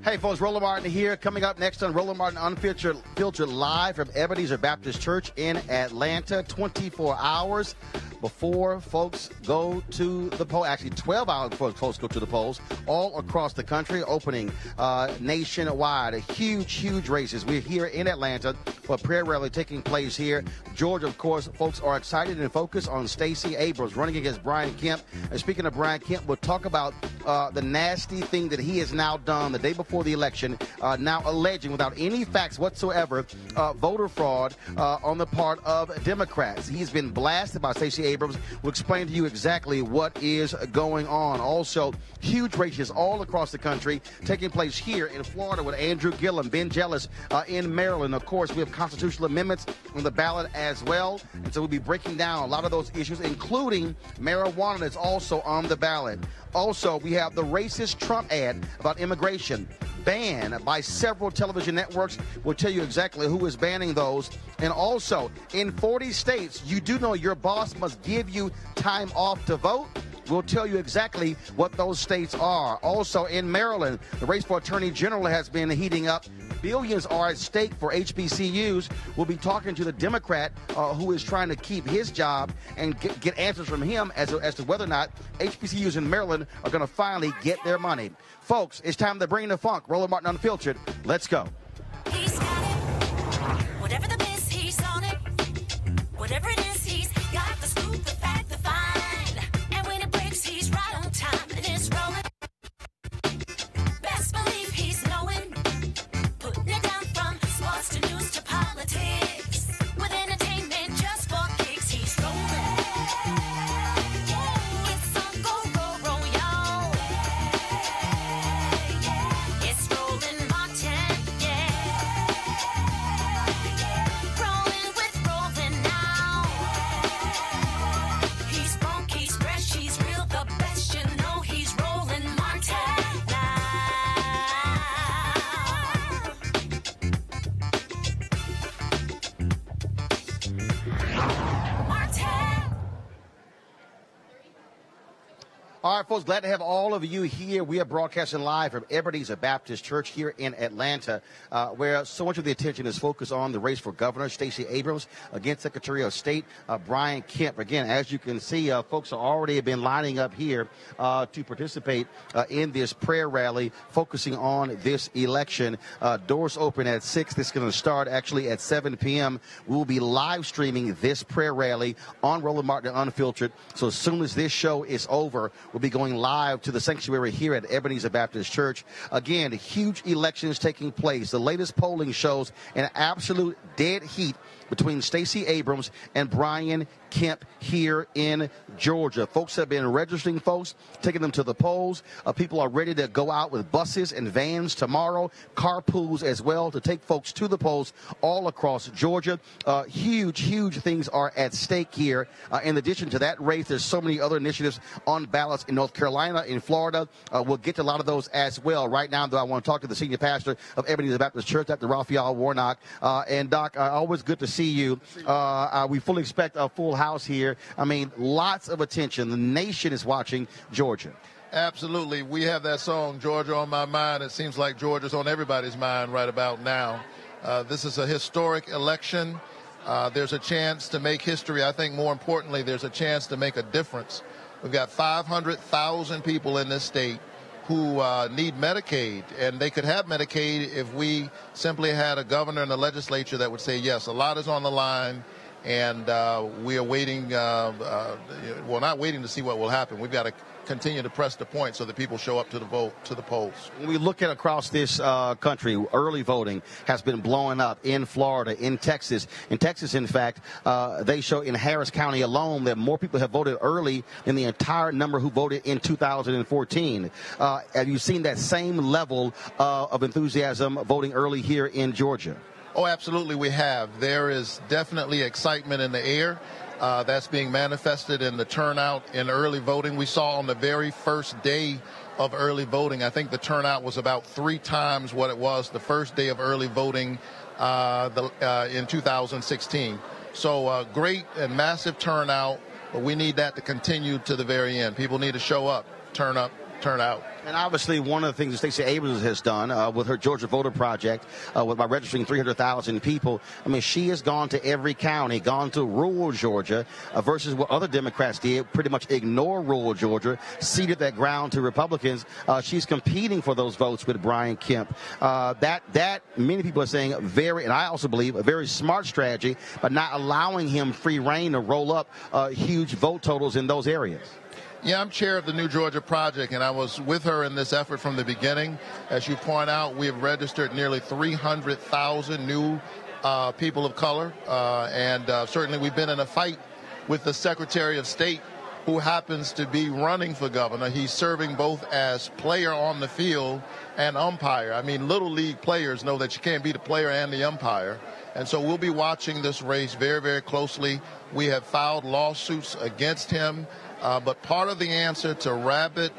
Hey, folks, Roland Martin here. Coming up next on Roland Martin Unfiltered live from Ebenezer Baptist Church in Atlanta, 24 hours before folks go to the poll. Actually, 12 hours before folks go to the polls all across the country, opening nationwide. Huge races. We're here in Atlanta for a prayer rally taking place here. Georgia, of course, folks are excited and focused on Stacey Abrams running against Brian Kemp. And speaking of Brian Kemp, we'll talk about the nasty thing that he has now done the day before the election, now alleging without any facts whatsoever voter fraud on the part of Democrats. He's been blasted by Stacey Abrams. We'll explain to you exactly what is going on. Also, huge races all across the country taking place here in Florida with Andrew Gillum, Ben Jealous in Maryland. Of course, we have constitutional amendments on the ballot as well. And so we'll be breaking down a lot of those issues, including marijuana that's also on the ballot. Also, we have the racist Trump ad about immigration banned by several television networks. We'll tell you exactly who is banning those. And also, in 40 states, you do know your boss must give you time off to vote. We'll tell you exactly what those states are. Also, in Maryland, the race for Attorney General has been heating up. Billions are at stake for HBCUs. We'll be talking to the Democrat who is trying to keep his job and get answers from him as to whether or not HBCUs in Maryland are going to finally get their money. Folks, it's time to bring the funk. Roland Martin Unfiltered. Let's go. He's got it. Whatever the biz, he's on it. Whatever it is, he's got the scoop, the fact, the fine. And when it breaks, he's right on time and it's rolling. Best believe he's knowing. Putting it down from sports to news to politics. With entertainment just for kicks, he's rolling. It's on go, y'all. It's Roland Martin, yeah. Rolling with Roland now. He's funk, he's fresh, he's real, the best, you know he's Roland Martin now. Martin. All right, folks, glad to have all of you here. We are broadcasting live from Ebenezer Baptist Church here in Atlanta, where so much of the attention is focused on the race for governor, Stacey Abrams, against Secretary of State Brian Kemp. Again, as you can see, folks are already been lining up here to participate in this prayer rally focusing on this election. Doors open at 6. This is going to start actually at 7 p.m. We will be live streaming this prayer rally on Roland Martin Unfiltered. So as soon as this show is over, we'll be going live to the sanctuary here at Ebenezer Baptist Church. Again, huge elections taking place. The latest polling shows an absolute dead heat between Stacey Abrams and Brian Kemp here in Georgia. Folks have been registering folks, taking them to the polls. People are ready to go out with buses and vans tomorrow, carpools as well, to take folks to the polls all across Georgia. Huge things are at stake here. In addition to that race, there's so many other initiatives on ballots in North Carolina, in Florida. We'll get to a lot of those as well. Right now, though, I want to talk to the senior pastor of Ebenezer Baptist Church, Dr. Raphael Warnock. And, Doc, always good to see you. We fully expect a full house here. I mean, lots of attention. The nation is watching Georgia. Absolutely. We have that song, Georgia on My Mind. It seems like Georgia's on everybody's mind right about now. This is a historic election. There's a chance to make history. I think more importantly, there's a chance to make a difference. We've got 500,000 people in this state who need Medicaid, and they could have Medicaid if we simply had a governor and a legislature that would say, yes, a lot is on the line, and we are waiting, well, not waiting to see what will happen. We've got to continue to press the point so that people show up to the polls. When we look at across this country, early voting has been blowing up in Florida, in Texas. In Texas, in fact, they show in Harris County alone that more people have voted early than the entire number who voted in 2014. Have you seen that same level of enthusiasm voting early here in Georgia? Oh, absolutely we have. There is definitely excitement in the air. That's being manifested in the turnout in early voting. We saw on the very first day of early voting, I think the turnout was about 3 times what it was the first day of early voting in 2016. So great and massive turnout, but we need that to continue to the very end. People need to show up, turn out. And obviously, one of the things that Stacey Abrams has done with her Georgia Voter Project, by registering 300,000 people, I mean, she has gone to every county, gone to rural Georgia, versus what other Democrats did, pretty much ignore rural Georgia, ceded that ground to Republicans. She's competing for those votes with Brian Kemp. That many people are saying and I also believe, a very smart strategy, but not allowing him free reign to roll up huge vote totals in those areas. Yeah, I'm chair of the New Georgia Project, and I was with her in this effort from the beginning. As you point out, we have registered nearly 300,000 new people of color, and certainly we've been in a fight with the Secretary of State, who happens to be running for governor. He's serving both as player on the field and umpire. I mean, Little League players know that you can't be the player and the umpire. And so we'll be watching this race very, very closely. We have filed lawsuits against him. But part of the answer to rapid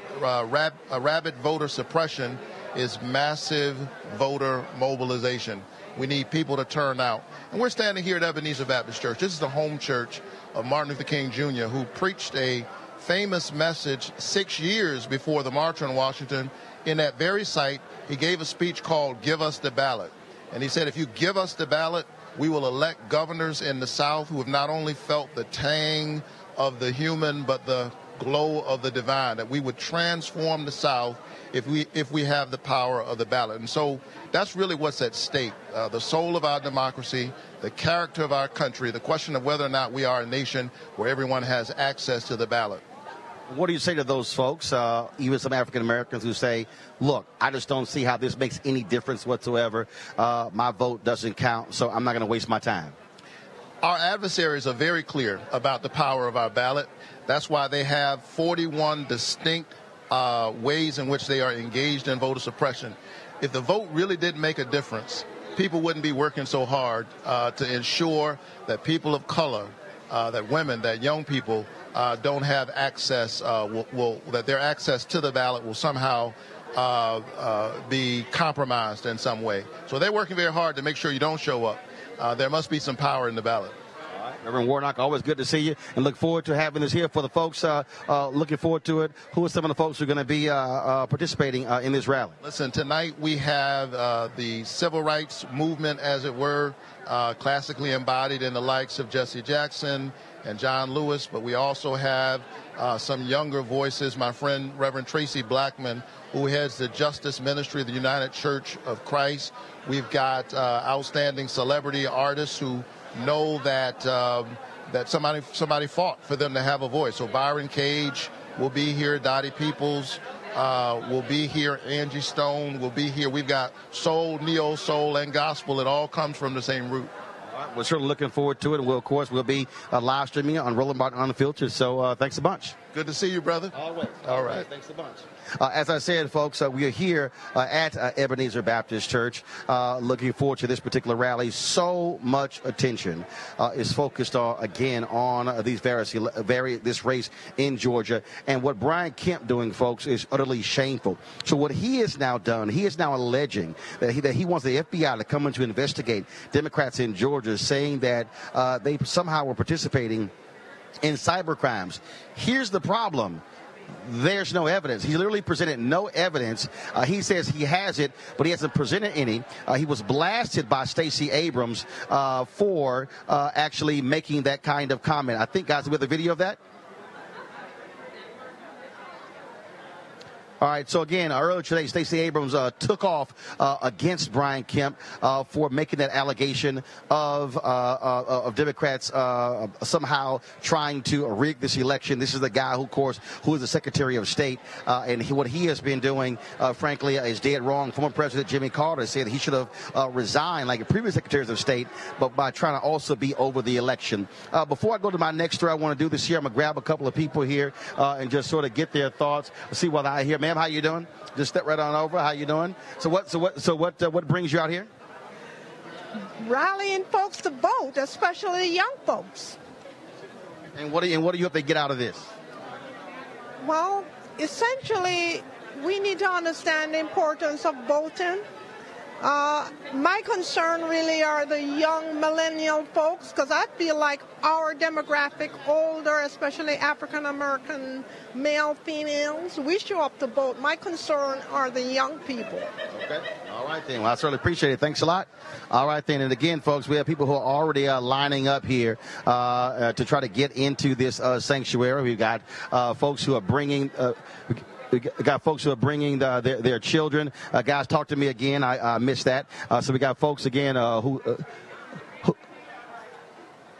voter suppression is massive voter mobilization. We need people to turn out. And we're standing here at Ebenezer Baptist Church. This is the home church of Martin Luther King Jr., who preached a famous message 6 years before the March on Washington. In that very site, he gave a speech called "Give Us the Ballot." And he said, if you give us the ballot, we will elect governors in the South who have not only felt the tang of the human, but the glow of the divine, that we would transform the South if we have the power of the ballot. And so that's really what's at stake, the soul of our democracy, the character of our country, the question of whether or not we are a nation where everyone has access to the ballot. What do you say to those folks, even some African Americans, who say, look, I just don't see how this makes any difference whatsoever. My vote doesn't count, so I'm not going to waste my time. Our adversaries are very clear about the power of our ballot. That's why they have 41 distinct ways in which they are engaged in voter suppression. If the vote really didn't make a difference, people wouldn't be working so hard to ensure that people of color, that women, that young people don't have access, that their access to the ballot will somehow be compromised in some way. So they're working very hard to make sure you don't show up. There must be some power in the ballot. All right. Reverend Warnock, always good to see you, and look forward to having this here for the folks looking forward to it. Who are some of the folks who are going to be participating in this rally? Listen, tonight we have the civil rights movement, as it were, classically embodied in the likes of Jesse Jackson and John Lewis, but we also have some younger voices. My friend Reverend Tracy Blackman, who heads the Justice Ministry of the United Church of Christ. We've got outstanding celebrity artists who know that that somebody fought for them to have a voice. So Byron Cage will be here, Dottie Peoples will be here, Angie Stone will be here. We've got soul, neo-soul, and gospel. It all comes from the same root. We're certainly looking forward to it, and we'll be live streaming on Roland Unfiltered. So thanks a bunch. Good to see you, brother. Always. All right. Thanks a bunch. As I said, folks, we are here at Ebenezer Baptist Church, looking forward to this particular rally. So much attention is focused on this race in Georgia, and what Brian Kemp doing, folks, is utterly shameful. So what he has now done, he is now alleging that he wants the FBI to come in to investigate Democrats in Georgia, saying that they somehow were participating in cyber crimes. Here's the problem. There's no evidence. He literally presented no evidence. He says he has it, but he hasn't presented any. He was blasted by Stacey Abrams for actually making that kind of comment. I think, guys, we have the video of that. All right, so again, earlier today, Stacey Abrams took off against Brian Kemp for making that allegation of Democrats somehow trying to rig this election. This is the guy who is the Secretary of State, and what he has been doing, frankly, is dead wrong. Former President Jimmy Carter said he should have resigned like the previous Secretaries of State, but by trying to also be over the election. Before I go to my next story, I want to do this here. I'm going to grab a couple of people here and just sort of get their thoughts, see what I hear. Ma'am, how you doing? Just step right on over. How you doing? So what brings you out here? Rallying folks to vote, especially young folks. And what do you hope they get out of this? Well, essentially, we need to understand the importance of voting My concern really are the young millennial folks, because I feel like our demographic, older, especially African American male, females, we show up to vote. My concern are the young people. Okay. All right, then. Well, I certainly appreciate it. Thanks a lot. All right, then. And again, folks, we have people who are already lining up here to try to get into this sanctuary. We've got folks who are bringing we got folks who are bringing their children. Guys, talk to me again. I missed that. So we got folks again who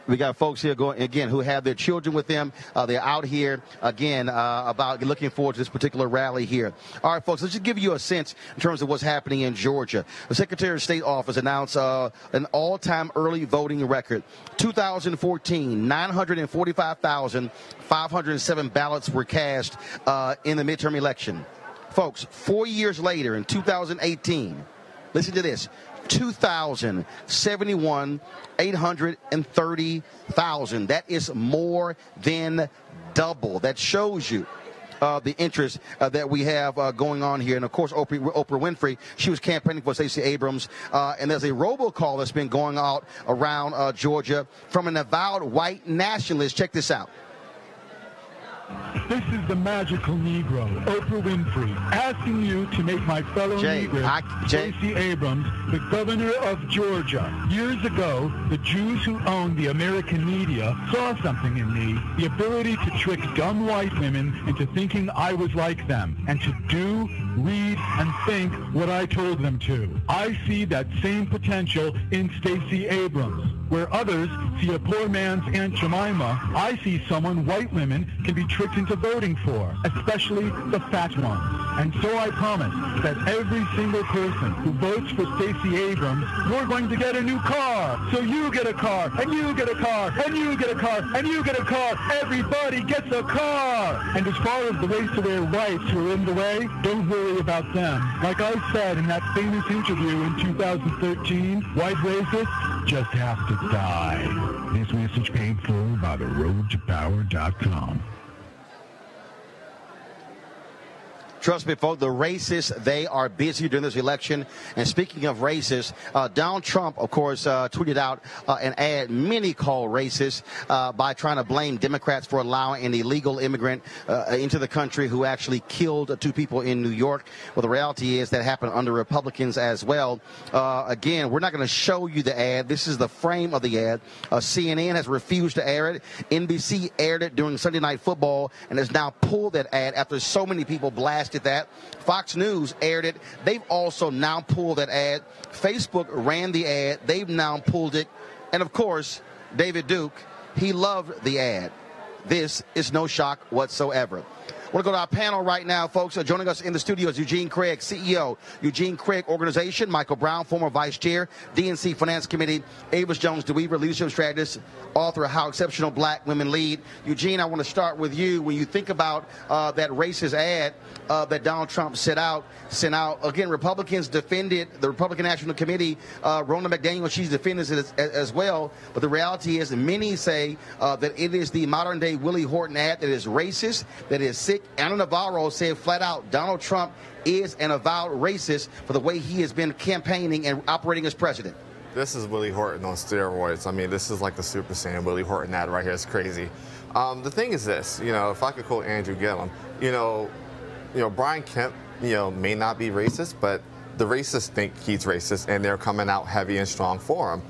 we got folks here going again who have their children with them. They're out here again about looking forward to this particular rally here. All right, folks, let's just give you a sense in terms of what's happening in Georgia. The Secretary of State office announced an all-time early voting record. 2014, 945,507 ballots were cast in the midterm election. Folks, 4 years later in 2018, listen to this. 830,000. That is more than double. That shows you the interest that we have going on here. And, of course, Oprah Winfrey, she was campaigning for Stacey Abrams. And there's a robocall that's been going out around Georgia from an avowed white nationalist. Check this out. This is the magical Negro, Oprah Winfrey, asking you to make my fellow Negro, Stacey Abrams, the governor of Georgia. Years ago, the Jews who owned the American media saw something in me, the ability to trick dumb white women into thinking I was like them, and to do, read, and think what I told them to. I see that same potential in Stacey Abrams. Where others see a poor man's Aunt Jemima, I see someone white women can be tricked into voting for, especially the fat ones. And so I promise that every single person who votes for Stacey Abrams, we're going to get a new car. So you get a car, and you get a car, and you get a car, and you get a car. Everybody gets a car. And as far as the race to their rights who are in the way, don't worry about them. Like I said in that famous interview in 2013, white racists just have to die. This message paid for by theroadtopower.com. Trust me, folks, the racists, they are busy during this election. And speaking of racists, Donald Trump, of course, tweeted out an ad many call racist by trying to blame Democrats for allowing an illegal immigrant into the country who actually killed 2 people in New York. Well, the reality is that happened under Republicans as well. Again, we're not going to show you the ad. This is the frame of the ad. CNN has refused to air it. NBC aired it during Sunday Night Football and has now pulled that ad after so many people blasted that. Fox News aired it. They've also now pulled that ad. Facebook ran the ad. They've now pulled it. And, of course, David Duke, he loved the ad. This is no shock whatsoever. I want to go to our panel right now, folks. Joining us in the studio is Eugene Craig, CEO, Eugene Craig Organization, Michael Brown, former vice chair, DNC Finance Committee, Avis Jones-DeWeaver, leadership strategist, author of How Exceptional Black Women Lead. Eugene, I want to start with you. When you think about that racist ad that Donald Trump sent out, again, Republicans defended, the Republican National Committee, Roland McDaniel, she's defended it as well. But the reality is many say that it is the modern-day Willie Horton ad that is racist, that is sick. Anna Navarro said flat out, Donald Trump is an avowed racist for the way he has been campaigning and operating as president. This is Willie Horton on steroids. I mean, this is like the Super Saiyan Willie Horton ad right here. It's crazy. The thing is this, if I could quote Andrew Gillum, Brian Kemp, may not be racist, but the racists think he's racist, and they're coming out heavy and strong for him.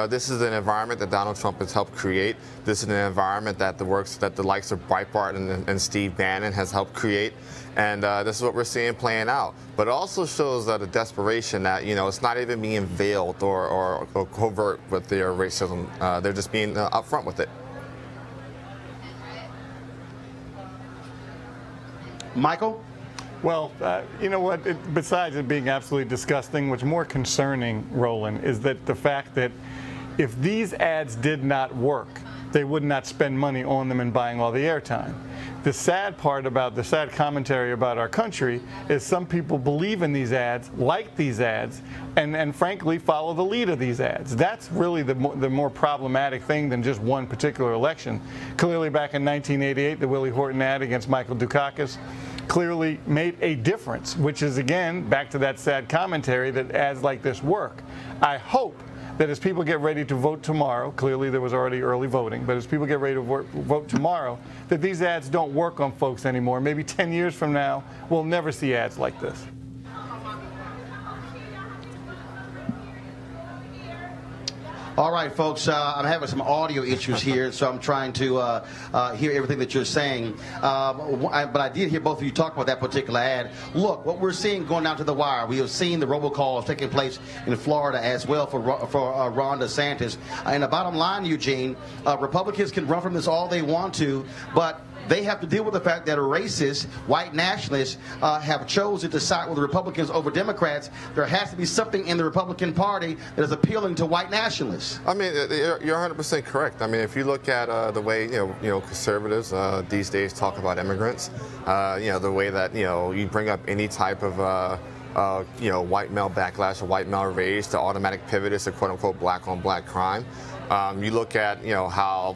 This is an environment that Donald Trump has helped create. This is an environment that the likes of Breitbart and Steve Bannon has helped create. And this is what we're seeing playing out. But it also shows the desperation that, it's not even being veiled or covert with their racism. They're just being upfront with it. Michael? Well, you know what? Besides it being absolutely disgusting, what's more concerning, Roland, is that the fact that if these ads did not work, they would not spend money on them and buying all the airtime. The sad part about the sad commentary about our country is some people believe in these ads, like these ads, and frankly follow the lead of these ads. That's really the more problematic thing than just one particular election. Clearly back in 1988, the Willie Horton ad against Michael Dukakis clearly made a difference, which is, again, back to that sad commentary that ads like this work. I hope that as people get ready to vote tomorrow, clearly there was already early voting, but as people get ready to vote tomorrow, that these ads don't work on folks anymore. Maybe 10 years from now, we'll never see ads like this. All right, folks, I'm having some audio issues here, so I'm trying to hear everything that you're saying. But I did hear both of you talk about that particular ad. Look, what we're seeing going down to the wire, we have seen the robocalls taking place in Florida as well for Ron DeSantis. And the bottom line, Eugene, Republicans can run from this all they want to, but they have to deal with the fact that racists, white nationalists, have chosen to side with the Republicans over Democrats. There has to be something in the Republican Party that is appealing to white nationalists. I mean, you're 100% correct. I mean, if you look at the way conservatives these days talk about immigrants, the way that you bring up any type of white male backlash or white male rage, the automatic pivot is to quote unquote black on black crime. You look at how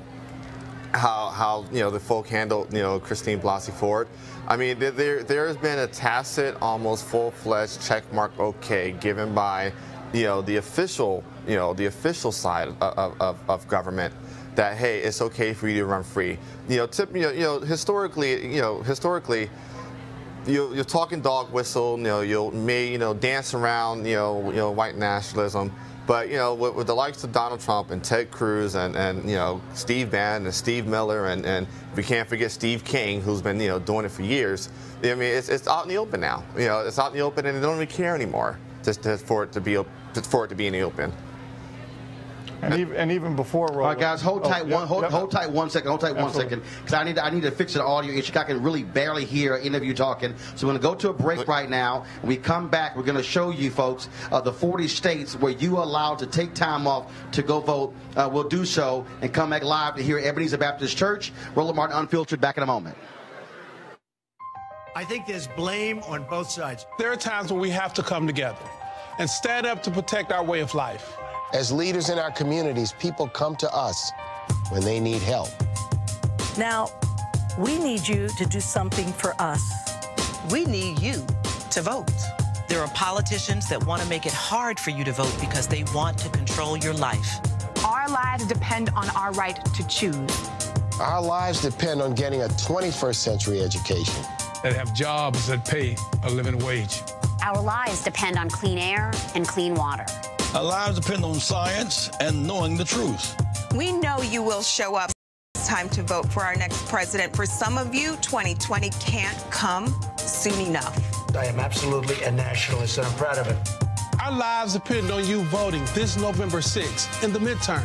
the folk handled Christine Blasey Ford. I mean, there has been a tacit, almost full-fledged checkmark okay given by the official side of government that, hey, it's okay for you to run free. Historically, you're talking dog whistle. You may dance around white nationalism. But with the likes of Donald Trump and Ted Cruz and Steve Bannon and Steve Miller and we can't forget Steve King, who's been doing it for years. I mean, it's out in the open now. It's out in the open, and they don't really care anymore just for it to be in the open. And even before Roland. All right, guys, hold tight one second, because I need to fix an audio issue. I can really barely hear any of you talking. So we're going to go to a break right now. When we come back, we're going to show you folks the 40 states where you are allowed to take time off to go vote. We'll do so and come back live to hear Ebenezer Baptist Church. Roland Martin Unfiltered, back in a moment. I think there's blame on both sides. There are times when we have to come together and stand up to protect our way of life. As leaders in our communities, people come to us when they need help. Now, we need you to do something for us. We need you to vote. There are politicians that want to make it hard for you to vote because they want to control your life. Our lives depend on our right to choose. Our lives depend on getting a 21st century education. That have jobs that pay a living wage. Our lives depend on clean air and clean water. Our lives depend on science and knowing the truth. We know you will show up. It's time to vote for our next president. For some of you, 2020 can't come soon enough. I am absolutely a nationalist, and I'm proud of it. Our lives depend on you voting this November 6th in the midterms.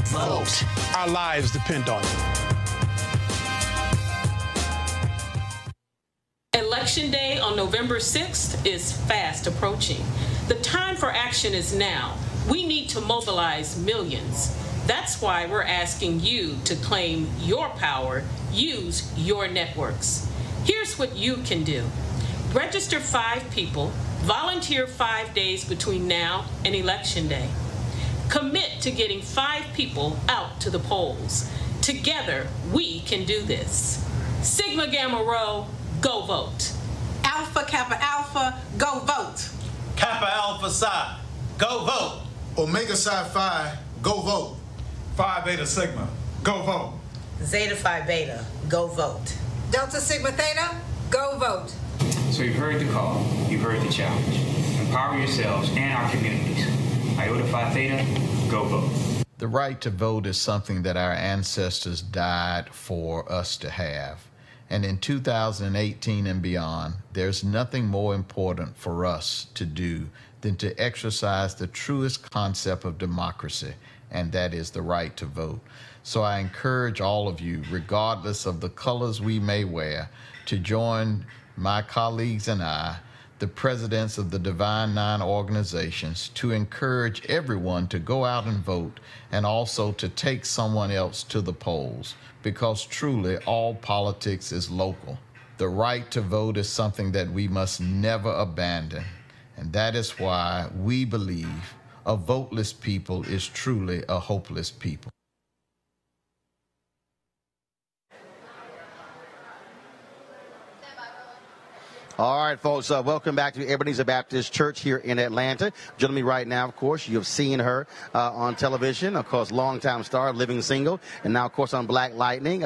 Vote. Our lives depend on it. Election Day on November 6th is fast approaching. The time for action is now. We need to mobilize millions. That's why we're asking you to claim your power, use your networks. Here's what you can do. Register 5 people, volunteer 5 days between now and Election Day. Commit to getting 5 people out to the polls. Together, we can do this. Sigma Gamma Rho, go vote. Alpha Kappa Alpha, go vote. Kappa Alpha Psi, go vote. Omega Psi Phi, go vote. Phi Beta Sigma, go vote. Zeta Phi Beta, go vote. Delta Sigma Theta, go vote. So you've heard the call, you've heard the challenge. Empower yourselves and our communities. Iota Phi Theta, go vote. The right to vote is something that our ancestors died for us to have. And in 2018 and beyond, there's nothing more important for us to do than to exercise the truest concept of democracy, and that is the right to vote. So I encourage all of you, regardless of the colors we may wear, to join my colleagues and I, the presidents of the Divine Nine organizations, to encourage everyone to go out and vote and also to take someone else to the polls, because truly all politics is local. The right to vote is something that we must never abandon, and that is why we believe a voteless people is truly a hopeless people. All right, folks, welcome back to Ebenezer Baptist Church here in Atlanta. Joining me right now, of course, you have seen her on television, of course, longtime star, living single, and now, of course, on Black Lightning.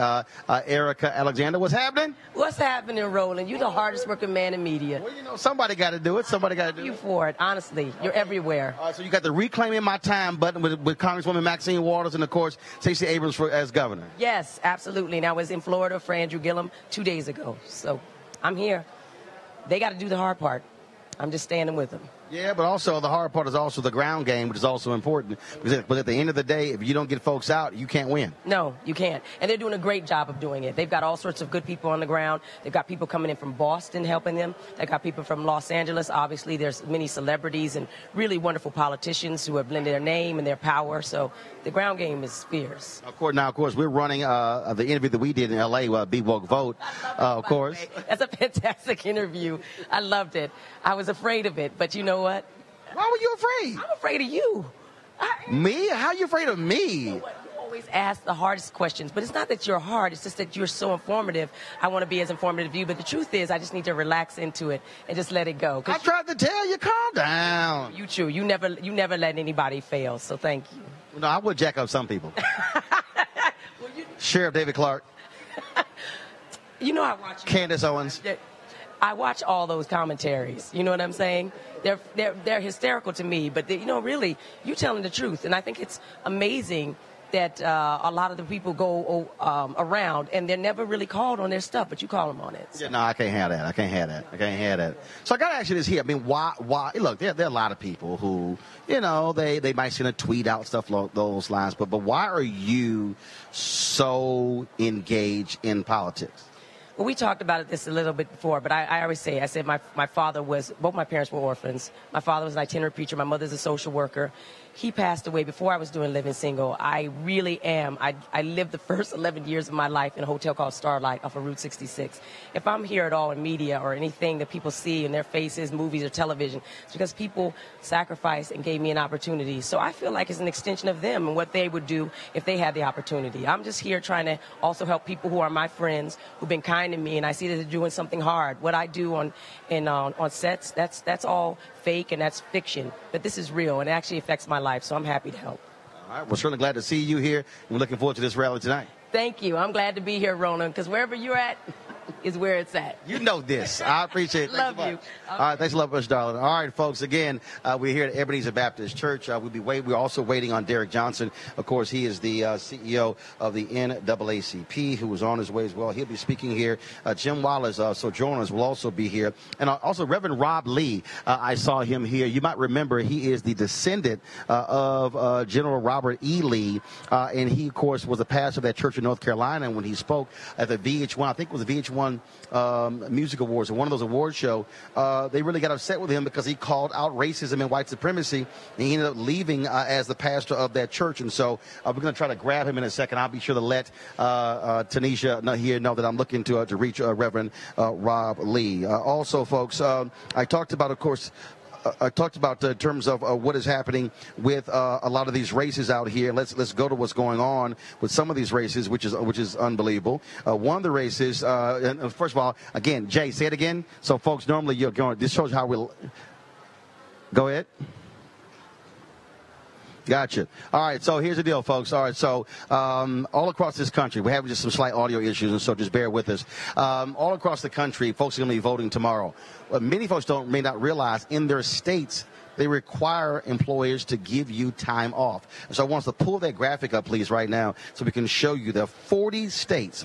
Erica Alexander, what's happening? What's happening, Roland? You're the hardest working man in media. Well, you know, somebody got to do it. Somebody got to do it. You for it, honestly. You're everywhere. All right, so you got the Reclaiming My Time button with Congresswoman Maxine Waters and, of course, Stacey Abrams as governor. Yes, absolutely. And I was in Florida for Andrew Gillum 2 days ago. So I'm here. They got to do the hard part. I'm just standing with them. Yeah, but also the hard part is also the ground game, which is also important. But at the end of the day, if you don't get folks out, you can't win. No, you can't. And they're doing a great job of doing it. They've got all sorts of good people on the ground. They've got people coming in from Boston helping them. They've got people from Los Angeles. Obviously, there's many celebrities and really wonderful politicians who have blended their name and their power. So the ground game is fierce. Of course, we're running the interview that we did in L.A., Be Woke Vote, of course. That's a fantastic interview. I loved it. I was afraid of it, but you know what? Why were you afraid? I'm afraid of you. Me? How are you afraid of me? You know what? You always ask the hardest questions, but it's not that you're hard. It's just that you're so informative. I want to be as informative as you, but the truth is I just need to relax into it and just let it go. I tried to tell you, calm down. You true. You never let anybody fail, so thank you. No, I would jack up some people. Sheriff David Clark. You know I watch. Candace Owens. I watch all those commentaries. You know what I'm saying? They're hysterical to me, but really, you're telling the truth, and I think it's amazing that a lot of the people go around and they're never really called on their stuff, but you call them on it. So. Yeah, no, I can't have that. So I got to ask you this here. I mean, why? Look, there are a lot of people who, they might send a tweet out, stuff along those lines, but why are you so engaged in politics? Well, we talked about this a little bit before, but I always say, my father both my parents were orphans. My father was an itinerant preacher. My mother's a social worker. He passed away before I was doing Living Single. I really am. I lived the first 11 years of my life in a hotel called Starlight off of Route 66. If I'm here at all in media or anything that people see in their faces, movies or television, it's because people sacrificed and gave me an opportunity. So I feel like it's an extension of them and what they would do if they had the opportunity. I'm just here trying to also help people who are my friends, who've been kind to me, and I see that they're doing something hard. What I do on sets, that's all fake and that's fiction, but this is real and it actually affects my life, so I'm happy to help. All right, we're certainly glad to see you here, and we're looking forward to this rally tonight. Thank you. I'm glad to be here, Roland, because wherever you're at is where it's at. You know this. I appreciate it. Love you. All right, thanks a lot, Bush, darling. All right, folks, again, we're here at Ebenezer Baptist Church. We're also waiting on Derek Johnson. Of course, he is the CEO of the NAACP, who is on his way as well. He'll be speaking here. Jim Wallace, sojourners, will also be here. And also Reverend Rob Lee, I saw him here. You might remember he is the descendant of General Robert E. Lee, and he, of course, was a pastor of that church in North Carolina. And when he spoke at the VH1, I think it was the VH1 Music Awards, or one of those award shows, they really got upset with him because he called out racism and white supremacy, and he ended up leaving as the pastor of that church. And so we're going to try to grab him in a second. I'll be sure to let Tanisha know that I'm looking to reach Reverend Rob Lee. Also, folks, I talked about, of course, in terms of what is happening with a lot of these races out here. Let's go to what's going on with some of these races, which is unbelievable. One of the races, and first of all, again, Jay, say it again. So, folks, normally you're going. This shows how we'll. Go ahead. Gotcha. All right, so here's the deal, folks. All right, so all across this country, we're having just some slight audio issues, and so just bear with us. All across the country, folks are going to be voting tomorrow. Many folks may not realize in their states, they require employers to give you time off. And so I want us to pull that graphic up, please, right now, so we can show you there are 40 states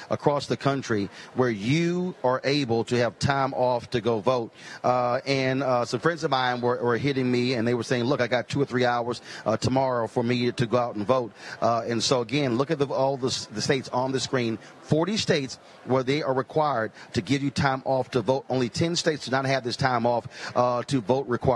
across the country where you are able to have time off to go vote. And some friends of mine were hitting me, and they were saying, look, I got 2 or 3 hours tomorrow for me to go out and vote. And so, again, look at all the states on the screen. 40 states where they are required to give you time off to vote. Only 10 states do not have this time off to vote requirement.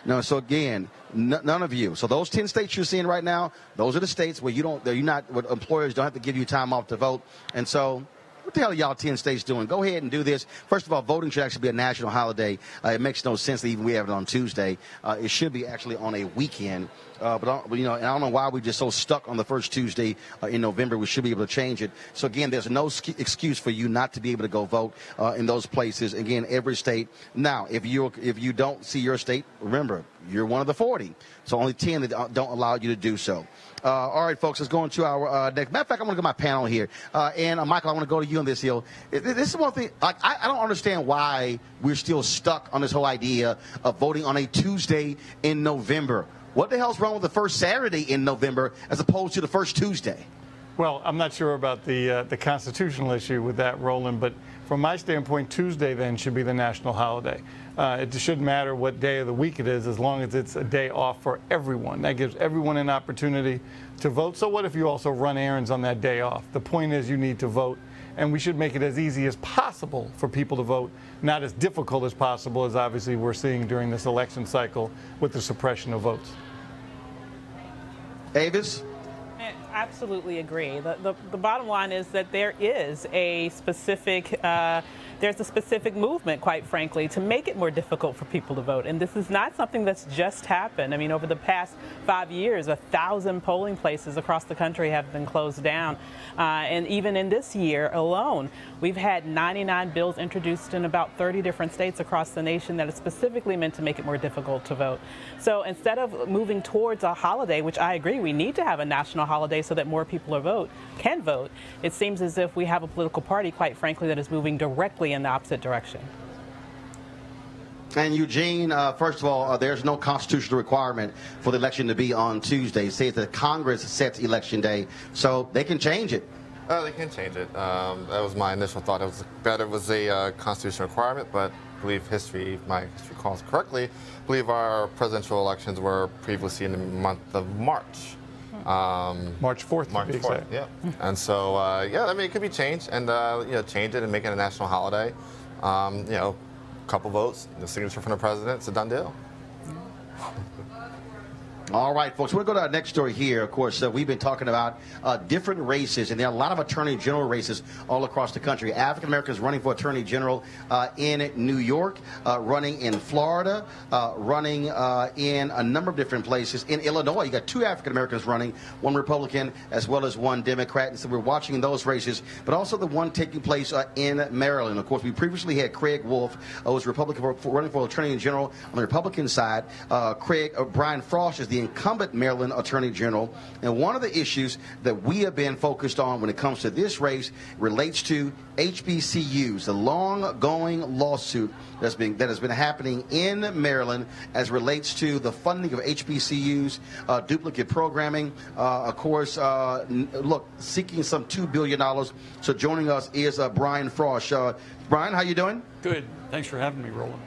Now, so again, none of you. So those 10 states you're seeing right now, those are the states where where employers don't have to give you time off to vote. And so, what the hell are y'all 10 states doing? Go ahead and do this. First of all, voting should actually be a national holiday. It makes no sense that even we have it on Tuesday. It should be actually on a weekend. But you know, and I don't know why we're just so stuck on the first Tuesday in November. We should be able to change it. So again, there's no excuse for you not to be able to go vote in those places. Again, every state. Now, if you don't see your state, remember you're one of the 40. So only 10 that don't allow you to do so. All right, folks, let's go into our next. Matter of fact, I want to go to my panel here. And Michael, I want to go to you on this here. This is one thing. Like, I don't understand why we're still stuck on this whole idea of voting on a Tuesday in November. What the hell's wrong with the first Saturday in November as opposed to the first Tuesday? Well, I'm not sure about the constitutional issue with that, Roland, but from my standpoint, Tuesday then should be the national holiday. It shouldn't matter what day of the week it is, as long as it's a day off for everyone. That gives everyone an opportunity to vote. So what if you also run errands on that day off? The point is you need to vote, and we should make it as easy as possible for people to vote, not as difficult as possible, as obviously we're seeing during this election cycle with the suppression of votes. Avis? I absolutely agree. The bottom line is that there is a specific there's a specific movement, quite frankly, to make it more difficult for people to vote. And this is not something that's just happened. I mean, over the past 5 years, 1,000 polling places across the country have been closed down. And even in this year alone, we've had 99 bills introduced in about 30 different states across the nation that are specifically meant to make it more difficult to vote. So instead of moving towards a holiday, which I agree, we need to have a national holiday so that more people can vote, it seems as if we have a political party, quite frankly, that is moving directly in the opposite direction. And Eugene, first of all, there's no constitutional requirement for the election to be on Tuesday. It says that Congress sets election day, so they can change it. They can change it. That was my initial thought. It was that it was a constitutional requirement, but I believe if my history calls correctly, I believe our presidential elections were previously in the month of March. March 4th. March 4th, yeah. And so, yeah, I mean, it could be changed and, you know, change it and make it a national holiday. You know, a couple votes, the signature from the president, it's a done deal. All right, folks, we'll go to our next story here. Of course, we've been talking about different races, and there are a lot of attorney general races all across the country. African Americans running for attorney general in New York, running in Florida, running in a number of different places. In Illinois, you got 2 African Americans running, 1 Republican as well as 1 Democrat. And so we're watching those races, but also the one taking place in Maryland. Of course, we previously had Craig Wolf, who was Republican running for attorney general on the Republican side. Brian Frost is the incumbent Maryland Attorney General, and one of the issues that we have been focused on when it comes to this race relates to HBCUs, the long-going lawsuit that has been happening in Maryland as relates to the funding of HBCUs, duplicate programming, of course, look, seeking some $2 billion. So joining us is Brian Frost. Brian, how you doing? Good. Thanks for having me, Roland.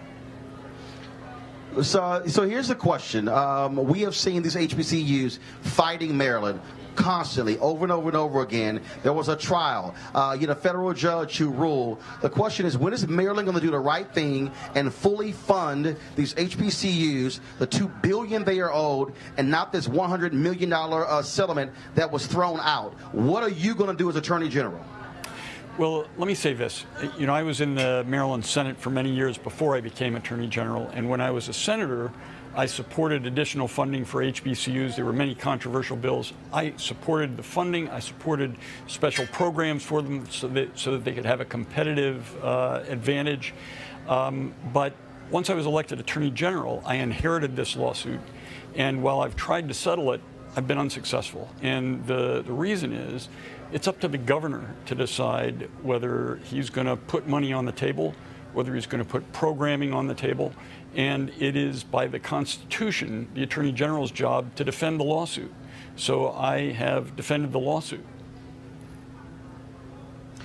So here's the question. We have seen these HBCUs fighting Maryland constantly, over and over and over again. There was a trial. Federal judge who ruled. The question is, when is Maryland going to do the right thing and fully fund these HBCUs, the $2 billion they are owed, and not this $100 million settlement that was thrown out? What are you going to do as Attorney General? Well, let me say this. You know, I was in the Maryland Senate for many years before I became Attorney General, and when I was a senator, I supported additional funding for HBCUs. There were many controversial bills. I supported the funding. I supported special programs for them so that they could have a competitive advantage. But once I was elected Attorney General, I inherited this lawsuit, and while I've tried to settle it, I've been unsuccessful. And the reason is, it's up to the governor to decide whether he's going to put money on the table, whether he's going to put programming on the table, and it is by the Constitution the Attorney General's job to defend the lawsuit. So I have defended the lawsuit.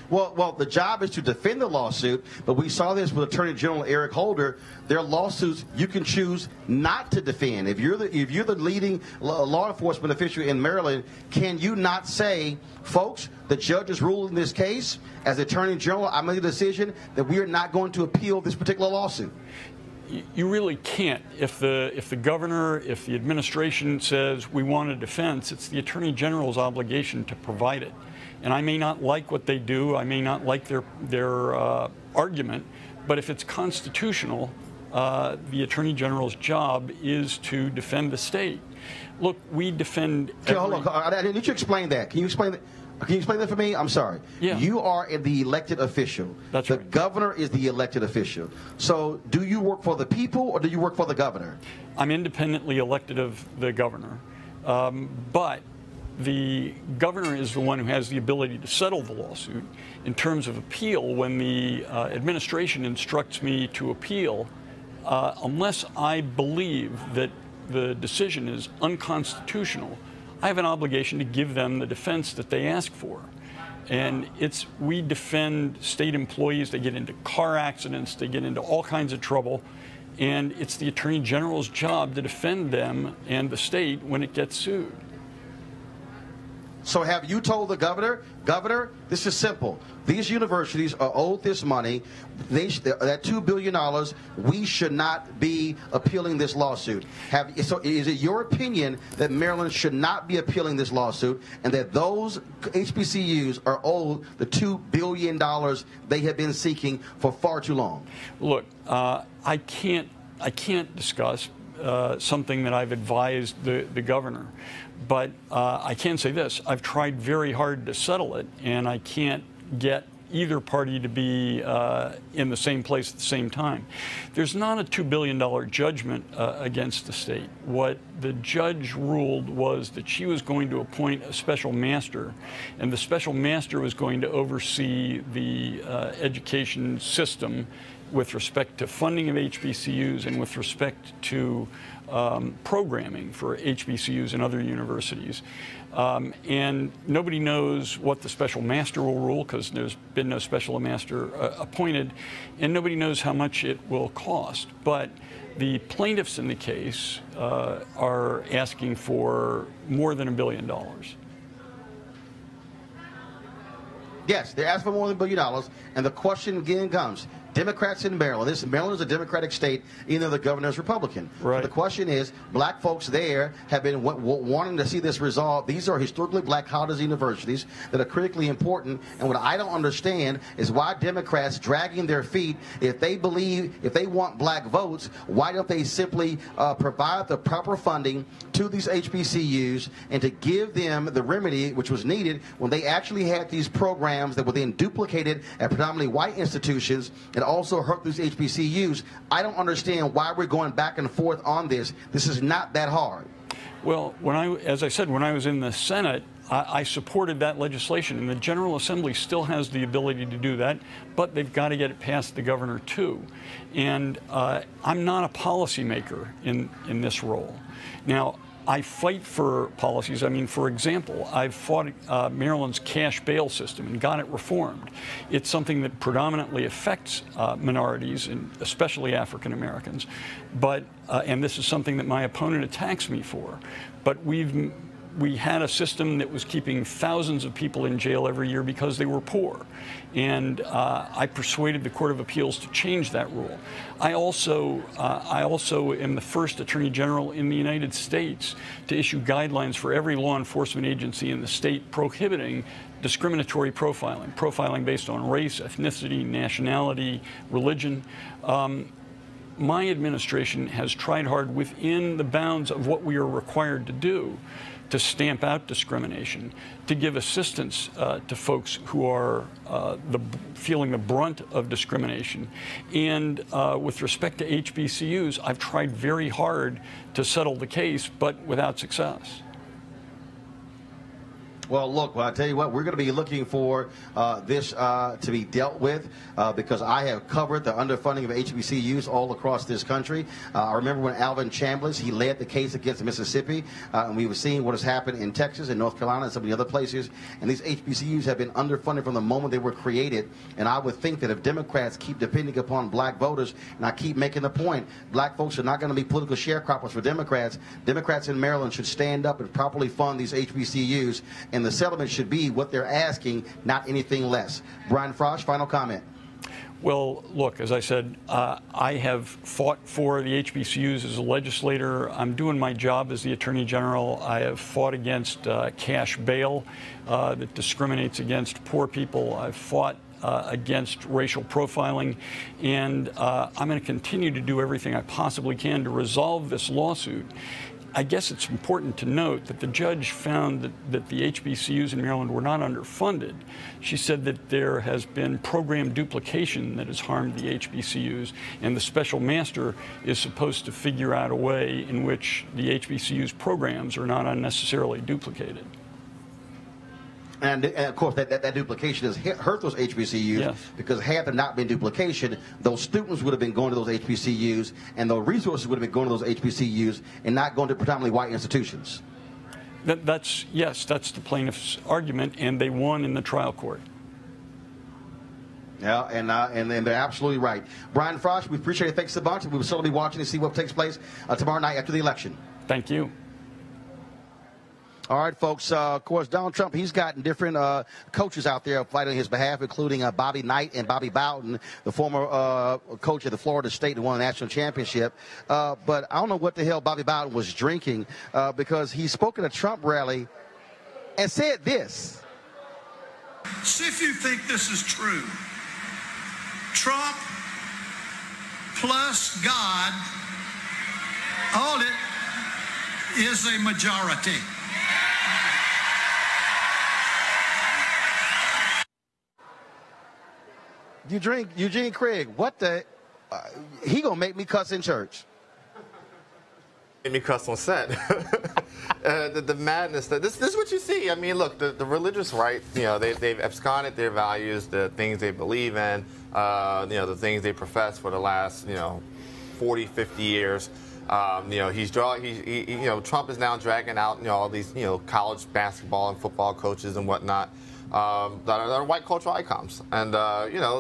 Well, the job is to defend the lawsuit, but we saw this with Attorney General Eric Holder. There are lawsuits you can choose not to defend. If you're the leading law enforcement official in Maryland, can you not say, folks, the judge has ruled in this case. As Attorney General, I made a decision that we are not going to appeal this particular lawsuit? You really can't. If the governor, if the administration says we want a defense, it's the Attorney General's obligation to provide it. And I may not like what they do, I may not like their argument, but if it's constitutional, the Attorney General's job is to defend the state. Look, we defend. Okay, hold on. I need you to explain that. Can you explain that? Can you explain that for me? I'm sorry. Yeah. You are the elected official. That's the right. governor is the elected official. So do you work for the people or do you work for the governor? I'm independently elected of the governor, but the governor is the one who has the ability to settle the lawsuit. In terms of appeal, when the administration instructs me to appeal, unless I believe that the decision is unconstitutional, I have an obligation to give them the defense that they ask for. And we defend state employees. They get into car accidents, they get into all kinds of trouble, and it's the Attorney General's job to defend them and the state when it gets sued. So have you told the governor, this is simple. These universities are owed this money. That $2 billion, we should not be appealing this lawsuit. So is it your opinion that Maryland should not be appealing this lawsuit and that those HBCUs are owed the $2 billion they have been seeking for far too long? Look, I can't discuss something that I've advised the governor. But I can say this, I've tried very hard to settle it, and I can't get either party to be in the same place at the same time. There's not a $2 billion judgment against the state. What the judge ruled was that she was going to appoint a special master, and the special master was going to oversee the education system with respect to funding of HBCUs and with respect to programming for HBCUs and other universities. And nobody knows what the special master will rule because there's been no special master appointed, and nobody knows how much it will cost. But the plaintiffs in the case are asking for more than $1 billion. Yes, they're asking for more than $1 billion, and the question again comes, Democrats in Maryland. Maryland is a Democratic state, even though the governor is Republican. Right. So the question is, black folks there have been wanting to see this resolved. These are historically black colleges and universities that are critically important. And what I don't understand is why Democrats dragging their feet. If they want black votes, why don't they simply provide the proper funding to these HBCUs and to give them the remedy which was needed when they actually had these programs that were then duplicated at predominantly white institutions and also hurt these HBCUs. I don't understand why we're going back and forth on this. This is not that hard. Well, as I said, when I was in the Senate, I supported that legislation, and the General Assembly still has the ability to do that, but they've got to get it past the governor too. And I'm not a policymaker in this role. Now, I fight for policies. I mean, for example, I've fought Maryland's cash bail system and got it reformed. It's something that predominantly affects minorities, and especially African Americans. But and this is something that my opponent attacks me for. But we had a system that was keeping thousands of people in jail every year because they were poor. And I persuaded the Court of Appeals to change that rule. I also am the first Attorney General in the United States to issue guidelines for every law enforcement agency in the state prohibiting discriminatory profiling based on race, ethnicity, nationality, religion. My administration has tried hard within the bounds of what we are required to do to stamp out discrimination, to give assistance to folks who are feeling the brunt of discrimination. And with respect to HBCUs, I've tried very hard to settle the case, but without success. Well, look, I tell you what, we're going to be looking for this to be dealt with because I have covered the underfunding of HBCUs all across this country. I remember when Alvin Chambliss, he led the case against Mississippi, and we were seeing what has happened in Texas and North Carolina and some of the other places. And these HBCUs have been underfunded from the moment they were created. And I would think that if Democrats keep depending upon black voters, and I keep making the point, black folks are not going to be political sharecroppers for Democrats. Democrats in Maryland should stand up and properly fund these HBCUs. And the settlement should be what they're asking, not anything less. Brian Frosch, final comment. Well, look, as I said, I have fought for the HBCUs as a legislator. I'm doing my job as the Attorney General. I have fought against cash bail that discriminates against poor people. I've fought against racial profiling, and I'm going to continue to do everything I possibly can to resolve this lawsuit. I guess it's important to note that the judge found that the HBCUs in Maryland were not underfunded. She said that there has been program duplication that has harmed the HBCUs, and the special master is supposed to figure out a way in which the HBCUs programs are not unnecessarily duplicated. And of course, that duplication has hurt those HBCUs, yes, because had there not been duplication, those students would have been going to those HBCUs, and the resources would have been going to those HBCUs and not going to predominantly white institutions. Yes, that's the plaintiff's argument, and they won in the trial court. Yeah, and they're absolutely right. Brian Frost, we appreciate it. Thanks a bunch. We will certainly be watching to see what takes place tomorrow night after the election. Thank you. All right, folks. Of course, Donald Trump, he's gotten different coaches out there fighting on his behalf, including Bobby Knight and Bobby Bowden, the former coach of the Florida State who won the national championship. But I don't know what the hell Bobby Bowden was drinking because he spoke at a Trump rally and said this. See if you think this is true. Trump plus God, all it is a majority. You drink Eugene Craig. What the? He gonna make me cuss in church. Make me cuss on set. The madness. This is what you see. I mean, look, the religious right. You know, they've absconded their values, the things they believe in. You know, the things they profess for the last 40, 50 years. You know, Trump is now dragging out all these college basketball and football coaches and whatnot. That are white cultural icons, and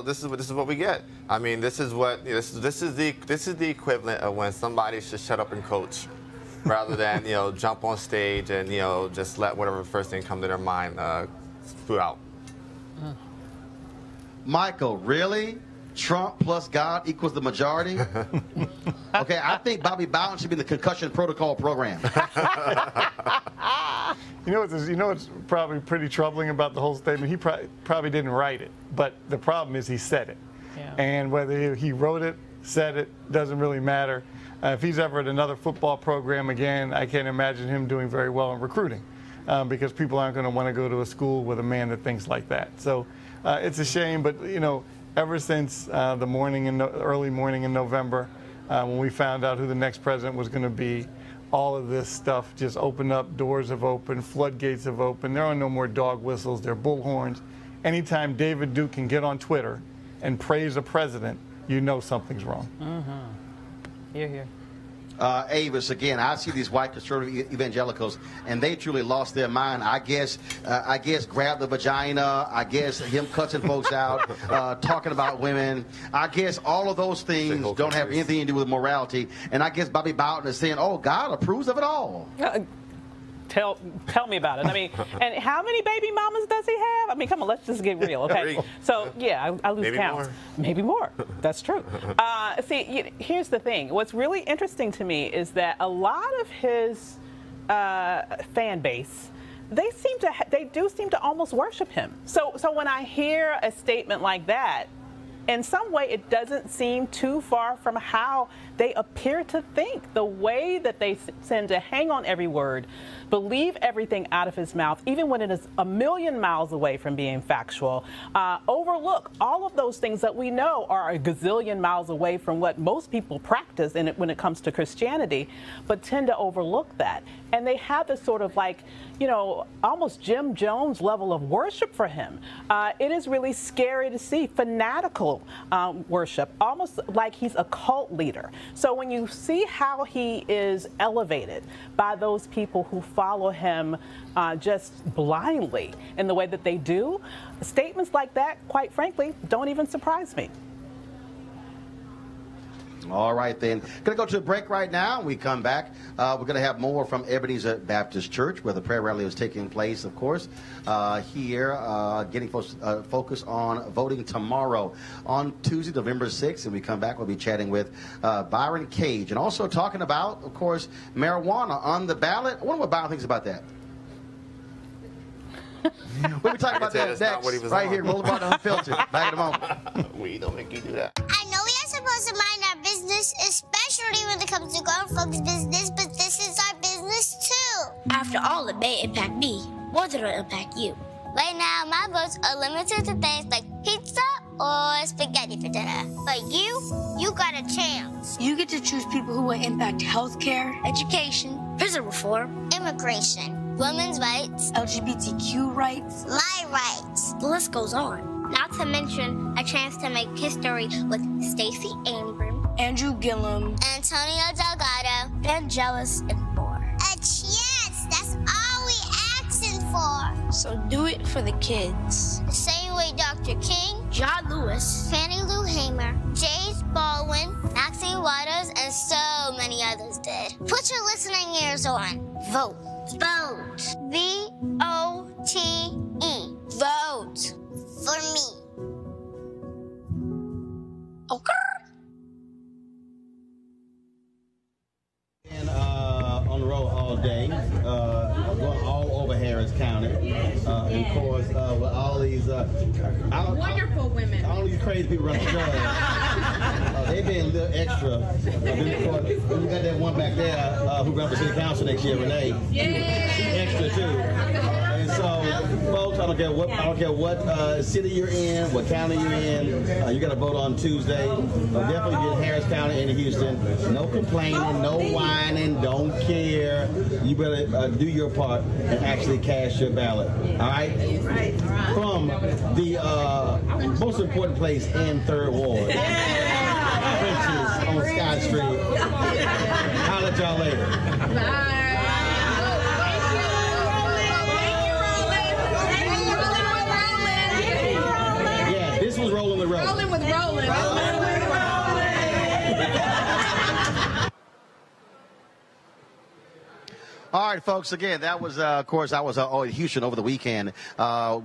this is what we get. I mean, this is the equivalent of when somebody should shut up and coach, rather than jump on stage and just let whatever first thing come to their mind spew out. Michael, really? Trump plus God equals the majority? Okay, I think Bobby Bowden should be in the concussion protocol program. You know what's probably pretty troubling about the whole statement? He probably didn't write it, but the problem is he said it. Yeah. And whether he wrote it, said it, doesn't really matter. If he's ever at another football program again, I can't imagine him doing very well in recruiting because people aren't going to want to go to a school with a man that thinks like that. So it's a shame, but ever since the early morning in November, when we found out who the next president was going to be, all of this stuff just opened up. Doors have opened, floodgates have opened. There are no more dog whistles, they're bullhorns. Anytime David Duke can get on Twitter and praise a president, you know something's wrong. Mm-hmm. Hear, hear. Avis, again, I see these white conservative evangelicals, and they truly lost their mind. I guess grab the vagina. I guess him cussing folks out, talking about women. I guess all of those things don't have anything to do with morality. And I guess Bobby Bowden is saying, "Oh, God approves of it all." Tell me about it. I mean, and how many baby mamas does he have? I mean, come on, let's just get real, okay? So, yeah, I lose count. Maybe more. That's true. See, here's the thing. What's really interesting to me is that a lot of his fan base, they do seem to almost worship him. So when I hear a statement like that, in some way, it doesn't seem too far from how they appear to think. The way that they tend to hang on every word, believe everything out of his mouth, even when it is a million miles away from being factual, overlook all of those things that we know are a gazillion miles away from what most people practice when it comes to Christianity, but tend to overlook that. And they have this sort of almost Jim Jones level of worship for him. It is really scary to see fanatical worship, almost like he's a cult leader. So when you see how he is elevated by those people who follow him just blindly in the way that they do, statements like that, quite frankly, don't even surprise me. All right, then. Going to go to a break right now. When we come back, we're going to have more from Ebenezer Baptist Church, where the prayer rally is taking place, of course, here, getting focus on voting tomorrow on Tuesday, November 6th. And we come back, we'll be chatting with Byron Cage and also talking about, of course, marijuana on the ballot. I wonder what Byron thinks about that. We'll be talking about that next, right here, Roland Unfiltered. Back in a moment. We don't make you do that. I know we are supposed to mind our business, especially when it comes to grown folks' business, but this is our business After all, it may impact me more than it'll impact you. Right now, my votes are limited to things like pizza or spaghetti for dinner. But you got a chance. You get to choose people who will impact healthcare, education, prison reform, Immigration, women's rights, LGBTQ rights, my rights. the list goes on. Not to mention a chance to make history with Stacey Abrams, Andrew Gillum, Antonio Delgado, Vangelis, and more. A chance, that's all we asking for. So do it for the kids. The same way Dr. King, John Lewis, Fannie Lou Hamer, James Baldwin, Maxine Waters, and so many others did. Put your listening ears on. Vote. Vote. V-O-T-E. Vote. For me. Okay. And on the road all day, going all over Harris County. And of course, with all these Wonderful women. all these crazy people running the show, they being a little extra. Then of course, you got that one back there who runs for city council next year, Renee. She extra too. And so, folks, I don't care what city you're in, what county you're in. You got to vote on Tuesday. Definitely get Harris County into Houston. No complaining, no whining, don't care. You better do your part and actually cast your ballot. All right? From the most important place in 3rd Ward, French's on Scott Street. Holla at y'all later. Yeah, this was Rolling with Roland. Rolling with Roland. All right, folks. Again, that was, of course, I was in Houston over the weekend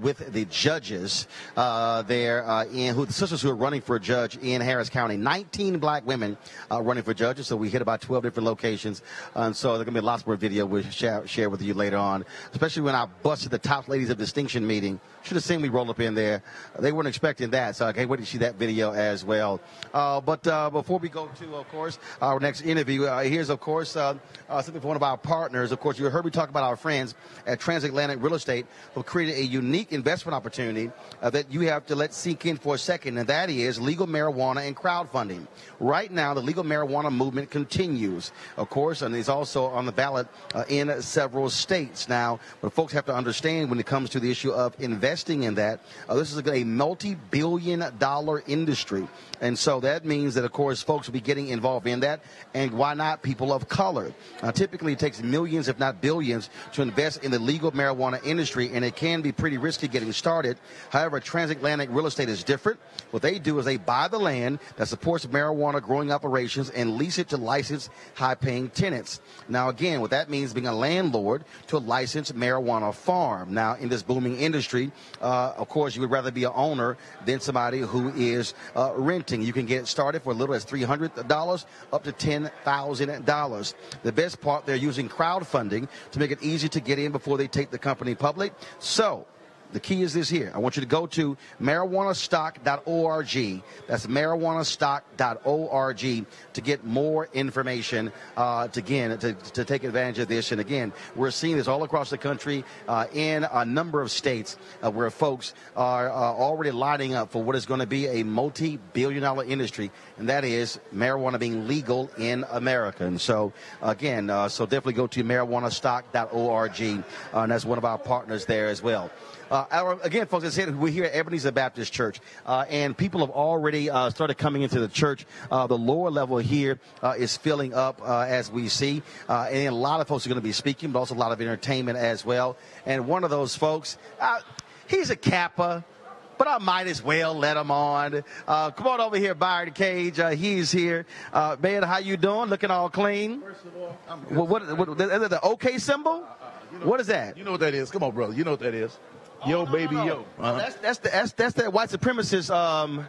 with the judges there the sisters who are running for a judge in Harris County. 19 black women running for judges. So we hit about 12 different locations. And so there's going to be lots more video we'll share with you later on, especially when I busted the top ladies of distinction meeting. Should have seen me roll up in there. They weren't expecting that. So I can't wait to see that video as well. But before we go to, of course, our next interview, here's, of course, something for one of our partners. Of course, you heard me talk about our friends at Transatlantic Real Estate who created a unique investment opportunity that you have to let sink in for a second, and that is legal marijuana and crowdfunding. Right now, the legal marijuana movement continues, of course, and is also on the ballot in several states. Now, what folks have to understand when it comes to the issue of investing in that, this is a multi-billion-dollar industry. And so that means that, of course, folks will be getting involved in that. And why not people of color? Typically, it takes millions, if not billions, to invest in the legal marijuana industry, and it can be pretty risky getting started. However, Transatlantic Real Estate is different. What they do is they buy the land that supports marijuana growing operations and lease it to licensed, high-paying tenants. Now, again, what that means is being a landlord to a licensed marijuana farm. Now, in this booming industry, of course, you would rather be an owner than somebody who is renting. You can get started for as little as $300 up to $10,000. The best part, they're using crowdfunding to make it easy to get in before they take the company public. So the key is this here. I want you to go to marijuanastock.org. That's marijuanastock.org to get more information to take advantage of this. And again, we're seeing this all across the country in a number of states where folks are already lining up for what is going to be a multi-billion-dollar industry, and that is marijuana being legal in America. And so, again, so definitely go to marijuanastock.org, and that's one of our partners there as well. Again, folks, I said we're here at Ebenezer Baptist Church, and people have already started coming into the church. The lower level here is filling up as we see, and a lot of folks are going to be speaking, but also a lot of entertainment as well. And one of those folks, he's a Kappa, but I might as well let him on. Come on over here, Byron Cage. He's here. Man, how you doing? Looking all clean. First of all, I'm good. What is it, the OK symbol? What is that? You know what that is. Come on, brother. You know what that is. Yo, baby, yo. That's that white supremacist.